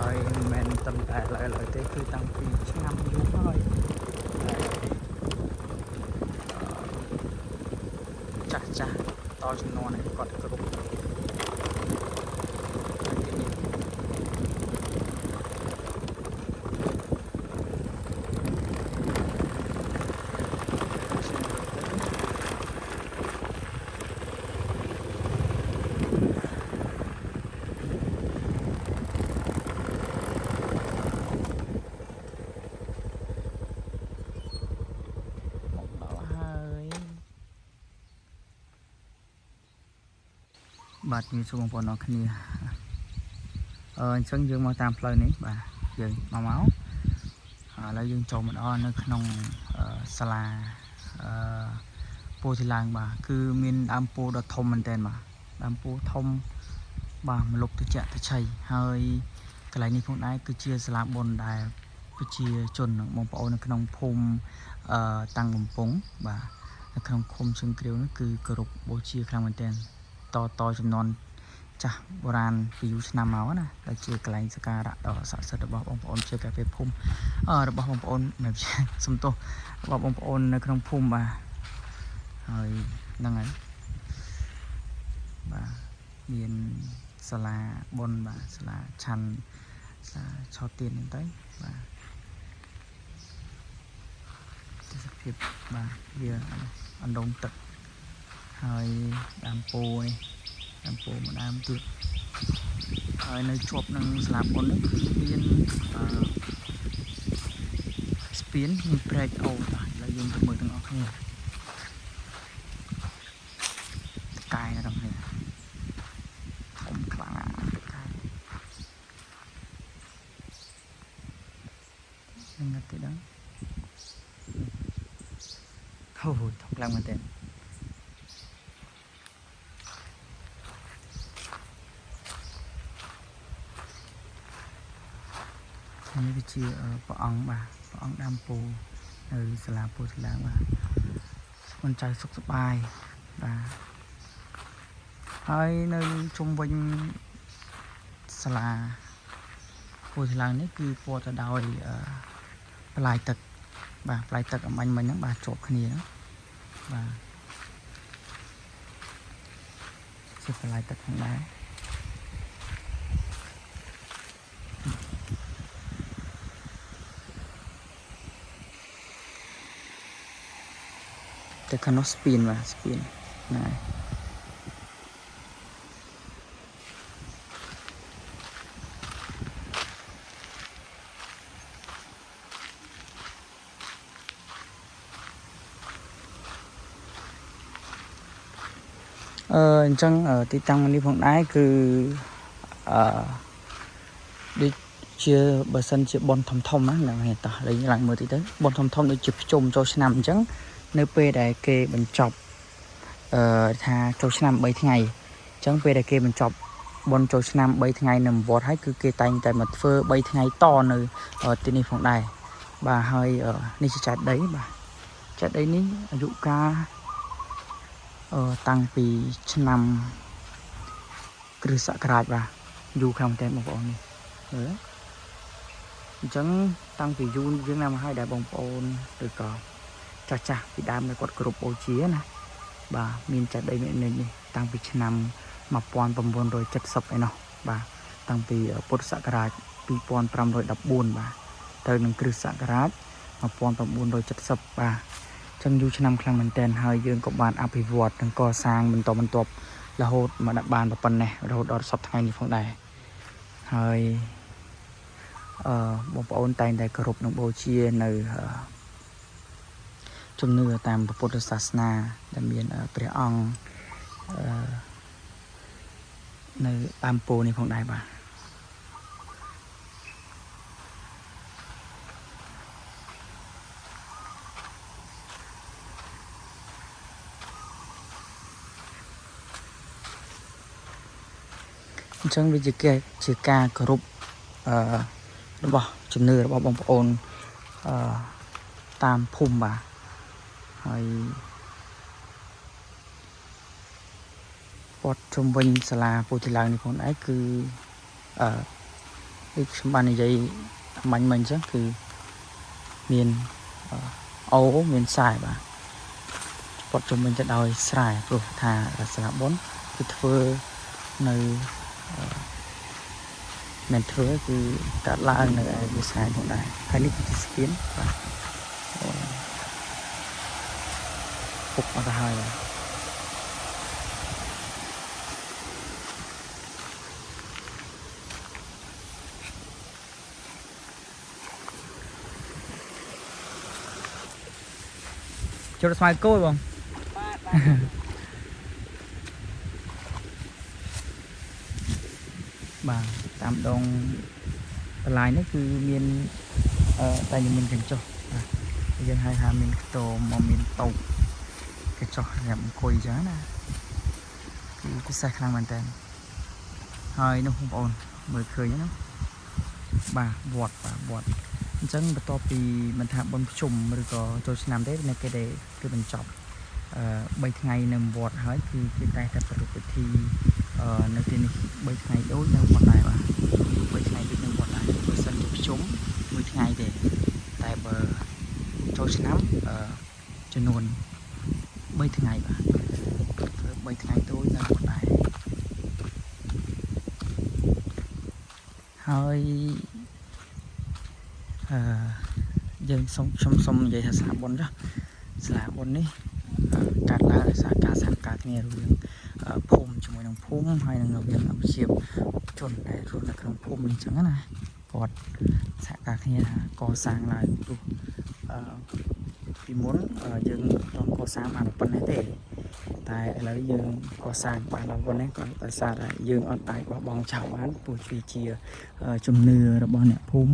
ហើយមិនមែនត្រឹមតែឥឡូវទេគឺតាំងពីឆ្នាំយូរហើយចាស់ចាស់តជំនាន់នេះគាត់គ្រប់បាទមានសួរបងប្អូនអរគ្នាអញ្ចឹងយើងមកតាមផ្លូវនេះបាទយើងមកឥឡូវយើងចូលមកដល់នៅក្នុងសាលាពោធិឡើងបាទគឺមានដើមពោដ៏ធំមែនទែនបាទដើមពោធំបាទមលុបត្រជាក់ត្រឆៃហើយកន្លែងនេះផងដែរគឺជាសាលាបុណ្យដែលប្រជាជនបងប្អូននៅក្នុងភូមិតាំងបំពង់បាទនៅក្នុងឃុំជើងគ្រាវនេះគឺគោរពបូជាខ្លាំងមែនទែនតចំនួនចាស់បុរាណពីយូរឆ្នាំមកណាដែលជាកន្លែងសក្ការៈដ៏ស័ក្តិសិទ្ធិរបស់បងប្អូនជាកាភិភូមិរបស់បងប្អូនមិនសំទោសរបស់បងប្អូននៅក្នុងភូមិបាទហើយហ្នឹងហើយបាទមានសាលាបុណ្យបាទសាលាឆាន់សាលាឆោទៀនហ្នឹងទៅបាទទេសភាពបាទវាអណ្ដូងទឹកហើយដើមពោនេះដើមពោមួយដើមទៀតហើយនៅជាប់នឹងសាលាបុណ្យនេះគឺមានស្ពានមានព្រែកអូបាទឥឡូវយើងទៅមើលទាំងអស់គ្នាតកាយណាស់គ្នាធំខ្លាំងតកាយនឹងទៅដល់អូធំខ្លាំងមែនទេនេះវាជាព្រះអង្គបាទព្រះអង្គដើមពោនៅសាលាពោធិឡើងបាទសុខចៅសុខសប្បាយបាទហើយនៅជុំវិញសាលាពោធិឡើងនេះគឺព័ទ្ធទៅដោយផ្លាយទឹកបាទផ្លាយទឹកអំបញ្ញមិញហ្នឹងបាទជាប់គ្នាបាទជាផ្លាយទឹកផងដែរតែខាងនោះស្ពានបាទស្ពានណាអញ្ចឹងទីតាំងនេះផងដែរគឺដូចជាបើសិនជាបនធំណាហ្នឹងហើយតោះលេងឡើងមើលតិចទៅបនធំដូចជាភ្ជុំចូលឆ្នាំអញ្ចឹងនៅពេលដែលគេបញ្ចប់ថាចូលឆ្នាំ3ថ្ងៃអញ្ចឹងពេលដែលគេបញ្ចប់បនចូលឆ្នាំ3ថ្ងៃនៅវត្តហើយគឺគេតែងតែមកធ្វើ3ថ្ងៃតនៅទីនេះផងដែរបាទហើយនេះជាចេតិយបាទចេតិយនេះអាយុកាលតាំងពីឆ្នាំគ្រិស្តសករាជបាទយូរខាងតែបងប្អូននេះអញ្ចឹងតាំងពីយូរយើងណាមកហើយដែលបងប្អូនឬក៏ចាស់ពីដើមនៅគាត់គ្រប់បូជាណាបាទមានចេតិយនេះតាំងពីឆ្នាំ1970ឯណោះបាទតាំងពីពុទ្ធសករាជ2514បាទទៅនឹងគ្រិស្តសករាជ1970បាទចឹងយូរឆ្នាំខ្លាំងមែនទែនហើយយើងក៏បានអភិវឌ្ឍនិងកសាងបន្តបន្ទាប់រហូតមកដល់បានប៉ុណ្ណេះរហូតដល់សប្តាហ៍នេះផងដែរហើយបងប្អូនតែងតែគោរពនិងបូជានៅជំនឿតាមពុទ្ធសាសនាដែលមានព្រះអង្គនៅតាមពោនេះផងដែរបាទ chẳng bây giờ kia chỉ ca group nó bỏ chừng nửa bỏ bông ôn tam phum bàហើយគាត់ជុំវិញសាលាពុទ្ធិឡើងនេះផងដែរគឺដូចខ្ញុំបាននិយាយមិញអញ្ចឹងគឺមានអូមានខ្សែបាទគាត់ជុំវិញទៅដោយស្រែព្រោះថាសាលាបុណ្យគឺធ្វើនៅមិនធ្វើគឺកាត់ឡើងនៅឯវិស័យផងដែរហើយនេះគឺជាស្ពានបាទពុកអត់ទៅហើយបាទចូលស្មៅគោបងបាទតាមដងបន្លាយនេះគឺមានតែមានកញ្ចុះបាទយើងហៅថាមានខ្ទមមកមានតោកកញ្ចុះសម្រាប់អង្គុយចឹងណាគឺពិសេសខ្លាំងមែនតើហើយនោះបងប្អូនមើលឃើញណាបាទវត្តអញ្ចឹងបន្ទាប់ពីមិនថាបុណ្យភ្ជុំឬក៏ចូលឆ្នាំទេនៅគេដែលគឺបញ្ចប់3ថ្ងៃនៅវត្តហើយគឺគេតែប្រារព្ធពិធីនៅទីនេះ3ថ្ងៃដូចនៅវត្តដែរបាទ3ថ្ងៃដូចនៅវត្តដែរបើសិនជាភ្ជុំ1ថ្ងៃទេតែបើចូលឆ្នាំចំនួន3ថ្ងៃបាទ3ថ្ងៃដូចនៅវត្តដែរហើយយើងខ្ញុំនិយាយថាសាលាបុណ្យចុះសាលាបុណ្យនេះកាត់ឡើងដោយសារការសហការគ្នារវាងភូមិជាមួយនឹងភូមិហើយនឹងរវាងប្រជាជនដែលរស់នៅក្នុងភូមិអញ្ចឹងណាគាត់សហការគ្នាកសាងឡើងព្រោះពីមុនយើងต้องកសាងបានប៉ុណ្ណេះទេតែឥឡូវយើងកសាងបានដល់ប៉ុណ្ណេះក៏ដោយសារតែយើងអត់អាចបោះបង់ចោលបានព្រោះវាជាជំនឿរបស់អ្នកភូមិ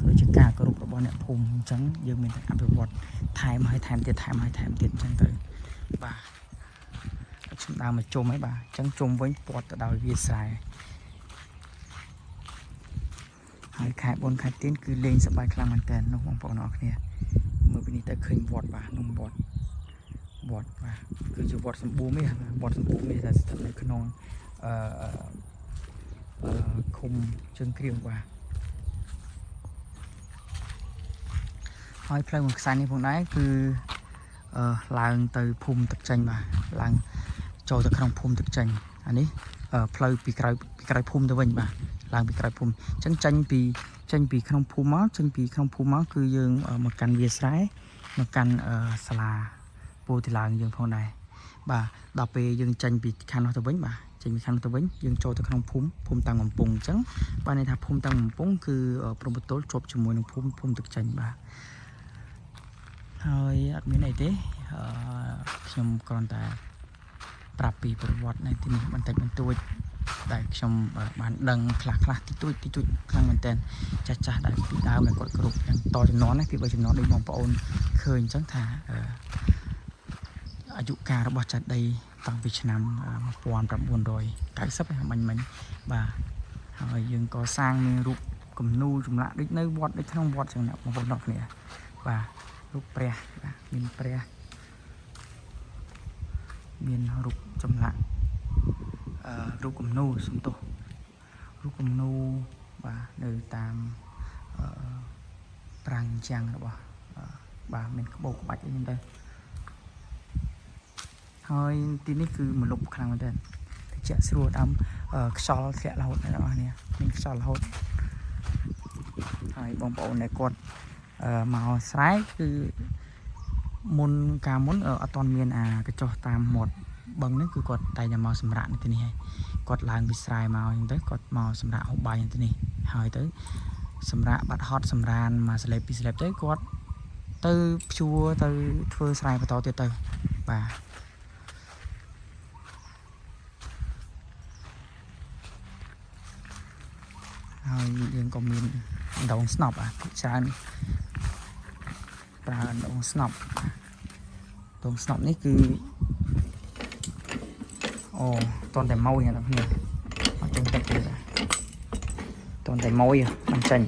ឬជាការគោរពរបស់អ្នកភូមិអញ្ចឹងយើងមានតែអភិវឌ្ឍថែមហើយថែមទៀតអញ្ចឹងទៅបាទខ្ញុំដើរមកជុំហើយបាទអញ្ចឹងជុំវិញព័ទ្ធទៅដោយវាស្រែហើយខែបុណ្យខែទៀនគឺលេងសប្បាយខ្លាំងមែនតើនោះបងប្អូនអរគ្នាមើលពីនេះទៅឃើញវត្តបាទនោះវត្តបាទគឺជាវត្តសម្បូរមាសវត្តសម្បូរមាសដែលស្ថិតនៅក្នុងឃុំជើងគ្រៀងបាទហើយផ្លូវមួយខ្សែនេះផងដែរគឺឡើងទៅភូមិទឹកចេញបាទឡើងចូលទៅក្នុងភូមិទឹកចេញអានេះផ្លូវពីក្រោយភូមិទៅវិញបាទឡើងពីក្រោយភូមិអញ្ចឹងចេញពីក្នុងភូមិមកគឺយើងមកកាន់វាស្រែមកកាន់សាលាពោធិឡើងយើងផងដែរបាទដល់ពេលយើងចេញពីខាងនោះទៅវិញបាទយើងចូលទៅក្នុងភូមិតាំងបំពង់អញ្ចឹងបាទន័យថាភូមិតាំងបំពង់គឺព្រំប្រទល់ជាប់ជាមួយនឹងភូមិទឹកចេញបាទហើយអត់មានអីទេខ្ញុំគ្រាន់តែប្រាប់ពីប្រវត្តិនៅទីនេះបន្តិចបន្តួចដែលខ្ញុំបានដឹងខ្លះតិចតួចខ្លាំងមែនតើចាស់ដែលពីដើមដែលគាត់គ្រប់យ៉ាងតចំនួនណាពីបើចំនួនដូចបងប្អូនឃើញអញ្ចឹងថាអាយុកាលរបស់ចាដីតាំងពីឆ្នាំ1990មិញបាទហើយយើងក៏សាងមានរូបគំនូរចម្លាក់ដូចនៅវត្តដូចក្នុងវត្តចឹងណាបងប្អូនអរគ្នាបាទរូបព្រះបាទមានព្រះមានរូបចម្លាក់រូបគំនូរសំទោសរូបគំនូរបាទនៅតាមប្រាង្គចាំងរបស់បាទមានក្បូរក្បាច់អីហ្នឹងទៅហើយទីនេះគឺមលុបខ្លាំងមែនទែនត្រជាក់ស្រួលដើមខ្យល់ធ្លាក់រហូតអ្នកនរគ្នាមានខ្យល់រហូតហើយបងប្អូនដែលគាត់មកស្រែគឺមុនអត់ទាន់មានកញ្ចុះតាមមាត់បឹងនេះគឺគាត់តែតែមកសម្រាកនៅទីនេះហើយគាត់ឡើងពីស្រែមកអញ្ចឹងទៅគាត់មកសម្រាកហូបបាយនៅទីនេះហើយទៅសម្រាកបាត់ហត់សម្រានមកស្លេបពីស្លេបទៅគាត់ទៅភ្ជួរទៅធ្វើស្រែបន្តទៀតទៅបាទហើយយើងក៏មានដងស្នប់ច្រើនប្រើដងស្នប់នេះគឺតន់តែម៉ួយអ្នកនរគ្នាអត់ចឹងតិចទេ toàn tay môi bằng chanh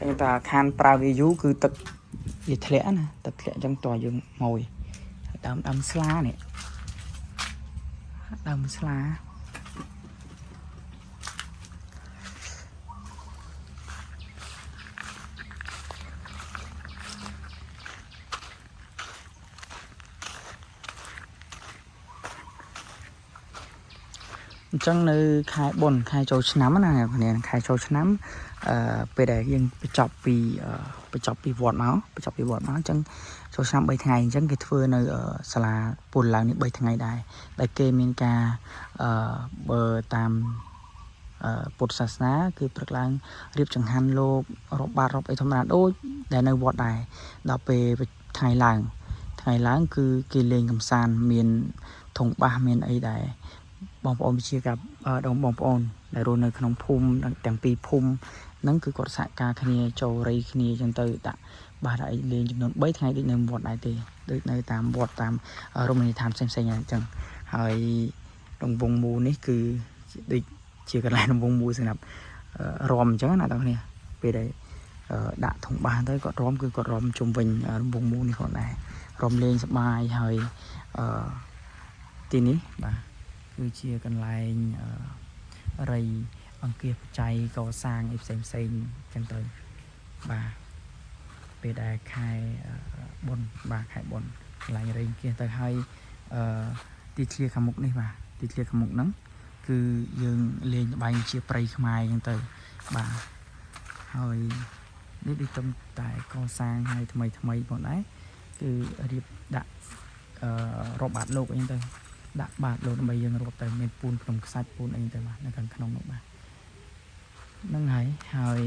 chẳng ta khan prao vi dú cứ tật gì thẻ nè tật thẻ trong tòa dương mồi đâm sla này đâm sla chẳng nơi khai bồn khai châu nắm này nè khai châu nắm về để riêngไปchọcពីវត្តមកចឹងចូលឆ្នាំ3ថ្ងៃអញ្ចឹងគេធ្វើនៅសាលាពុនឡើងនេះ3ថ្ងៃដែរដែលគេមានការបើតាមពុទ្ធសាសនាគឺព្រឹកឡើងរៀបចង្ហាន់លោករាប់បាតរាប់អីធម្មតាដូចដែលនៅវត្តដែរដល់ពេលថ្ងៃឡើងគឺគេលេងកំសាន្តមានធុងបាសមានអីដែរបងប្អូនវិជាกับបងប្អូនដែលរស់នៅក្នុងភូមិទាំងពីរភូមិហ្នឹងគឺគាត់សហការគ្នាចូលរៃគ្នាចឹងទៅដាក់បាសឲ្យលេងចំនួន3ថ្ងៃដូចនៅវត្តដែរទេដូចនៅតាមវត្តតាមរមណីយដ្ឋានផ្សេងៗអញ្ចឹងហើយរង្វង់មូលនេះគឺដូចជាកន្លែងរង្វង់មូលសម្រាប់រំអញ្ចឹងណាបងប្អូនពេលដែលដាក់ធុងបាសទៅគាត់រំគឺគាត់រំជុំវិញរង្វង់មូលនេះគាត់ដែររំលេងសប្បាយហើយទីនេះបាទគឺជាកន្លែងរៃអង្គាសបច្ច័យកសាងអីផ្សេងចឹងទៅបាទពេលដែលខែបុណ្យបាទខែបុណ្យកន្លែងរៃអង្គាសទៅហើយទីធ្លាខាងមុខនេះបាទទីធ្លាខាងមុខហ្នឹងគឺយើងលេងល្បែងជាប្រៃខ្មែរចឹងទៅបាទហើយនេះដូចតែកសាងឲ្យថ្មីផងដែរគឺរៀបដាក់រាប់បាតលោកអីទៅដាក់បាតលោកដើម្បីយើងរាប់ទៅមានពូនក្នុងខ្សាច់ពូនអីទៅបាទនៅខាងក្នុងនោះបាទហ្នឹងហើយ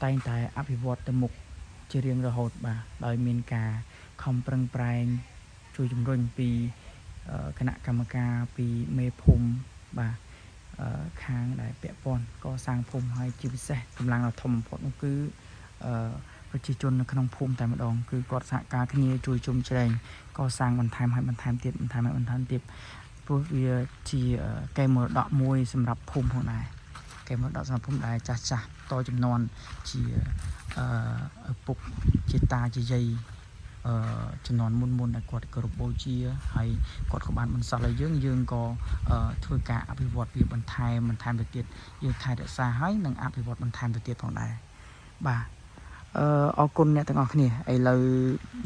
តែងតែអភិវឌ្ឍទៅមុខជារៀងរហូតបាទដោយមានការខំប្រឹងប្រែងជួយជំរុញពីគណៈកម្មការពីមេភូមិបាទខាងដែលពាក់ព័ន្ធកសាងភូមិហើយជាពិសេសកម្លាំងដ៏ធំបំផុតនោះគឺប្រជាជននៅក្នុងភូមិតែម្ដងគឺគាត់សហការគ្នាជួយជុំជ្រែងកសាងបន្ថែមទៀតព្រោះវាជាកេរមរតកមួយសម្រាប់ភូមិផងដែរកេរមរតកសម្រាប់ភូមិដែរចាស់តចំនួនជាឪពុកជាតាជាយាយចំនួនមុនដែលគាត់គោរពបូជាហើយគាត់ក៏បានបន្សល់ឲ្យយើងក៏ធ្វើការអភិវឌ្ឍវាបន្ថែមទៅទៀតយើងថែរក្សាហើយនឹងអភិវឌ្ឍបន្ថែមទៅទៀតផងដែរបាទអរគុណអ្នកទាំងអស់គ្នាឥឡូវ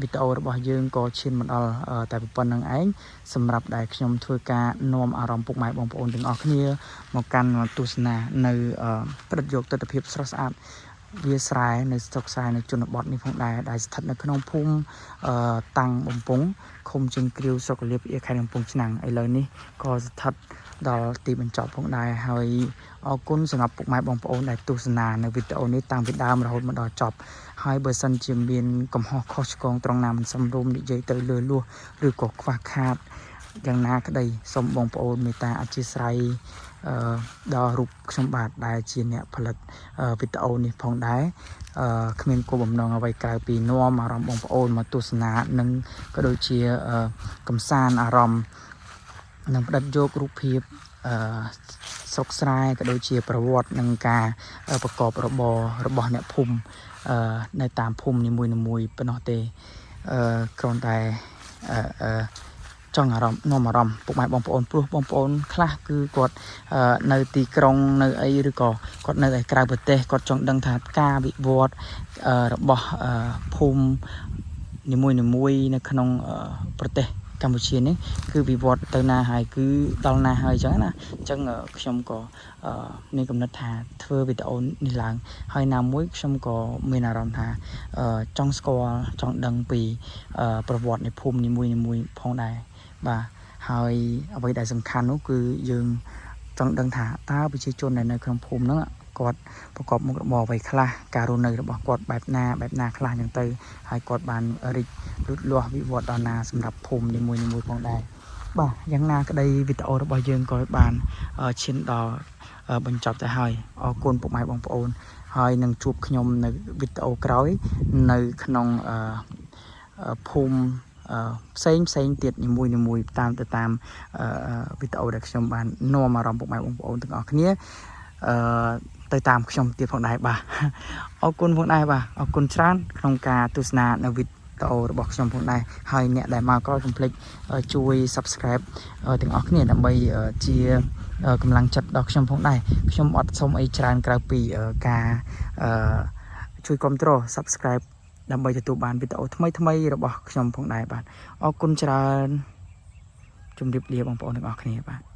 វីដេអូរបស់យើងក៏ឈានមកដល់តែប៉ុណ្្នឹងឯងសម្រាប់ដែលខ្ញុំធ្វើការនាំអារម្មណ៍ពុកម៉ែបងប្អូនទាំងអស់គ្នាមកកាន់ទស្សនានៅប្រតិយកទស្សនវិជ្ជាស្រស់ស្អាតវាស្រែនៅស្រុកស្រែនៅជនបទនេះផងដែរដែលស្ថិតនៅក្នុងភូមិតាំងបំពង់ឃុំជើងគ្រាវស្រុកកលៀបខេត្តកំពង់ឆ្នាំងឥឡូវនេះក៏ស្ថិតដល់ទីបញ្ចប់ផងដែរហើយអរគុណសម្រាប់ពុកម៉ែបងប្អូនដែលទស្សនានៅវីដេអូនេះតាំងពីដើមរហូតមកដល់ចប់ហើយបើសិនជាមានកំហុសខុសឆ្គងត្រង់ណាមិនសមរម្យនិយាយទៅលឺលួសឬក៏ខ្វះខាតយ៉ាងណាក្តីសូមបងប្អូនមេត្តាអធិស្ឋានដល់រូបខ្ញុំបាទដែលជាអ្នកផលិតវីដេអូនេះផងដែរគ្មានគោលបំណងអ្វីក្រៅពីនាំអារម្មណ៍បងប្អូនមកទស្សនានិងក៏ដូចជាកំសាន្តអារម្មណ៍និងផ្ដិតយករូបភាពស្រុកស្រែក៏ដូចជាប្រវត្តិនិងការប្រកបរបររបស់អ្នកភូមិនៅតាមភូមិនីមួយប៉ុណ្ណោះទេគ្រាន់តែចង់នាំអារម្មណ៍ពុកម៉ែបងប្អូនព្រោះបងប្អូនខ្លះគឺគាត់នៅទីក្រុងនៅអីឬក៏គាត់នៅឯក្រៅប្រទេសគាត់ចង់ដឹងថាការវិវត្តរបស់ភូមិនីមួយនៅក្នុងប្រទេសកម្ពុជានេះគឺវិវត្តទៅណាហើយគឺដល់ណាហើយអញ្ចឹងណាអញ្ចឹងខ្ញុំក៏មានកំណត់ថាធ្វើវីដេអូនេះឡើងហើយណាមួយខ្ញុំក៏មានអារម្មណ៍ថាចង់ស្គាល់ចង់ដឹងពីប្រវត្តិនៃភូមិនីមួយផងដែរបាទហើយអ្វីដែលសំខាន់នោះគឺយើងចង់ដឹងថាតើប្រជាជនដែលនៅក្នុងភូមិហ្នឹងគាត់ប្រកបមុខរបរអ្វីខ្លះការរស់នៅរបស់គាត់បែបណាខ្លះអញ្ចឹងទៅហើយគាត់បានរីកលូតលាស់វិវត្តដល់ណាសម្រាប់ភូមិនីមួយផងដែរបាទយ៉ាងណាក្តីវីដេអូរបស់យើងក៏បានឈានដល់បញ្ចប់ទៅហើយអរគុណពុកម៉ែបងប្អូនហើយនឹងជួបខ្ញុំនៅវីដេអូក្រោយនៅក្នុងភូមិ ផ្សេងទៀតនីមួយតាមទៅតាមវីដេអូដែលខ្ញុំបាននាំអារម្មណ៍ពុកម៉ែបងប្អូនទាំងអស់គ្នាទៅតាមខ្ញុំទៀតផងដែរបាទអរគុណផងដែរបាទអរគុណច្រើនក្នុងការទស្សនានៅវីដេអូរបស់ខ្ញុំផងដែរហើយអ្នកដែលមកក៏កុំភ្លេចជួយ Subscribe ទាំងអស់គ្នាដើម្បីជាកម្លាំងចិត្តដល់ខ្ញុំផងដែរខ្ញុំអត់សុំអីច្រើនក្រៅពីការជួយគ្រប់គ្រង Subscribe ដើម្បីទទួលបានវីដេអូថ្មីរបស់ខ្ញុំផងដែរបាទអរគុណច្រើនជម្រាបលាបងប្អូនទាំងអស់គ្នាបាទ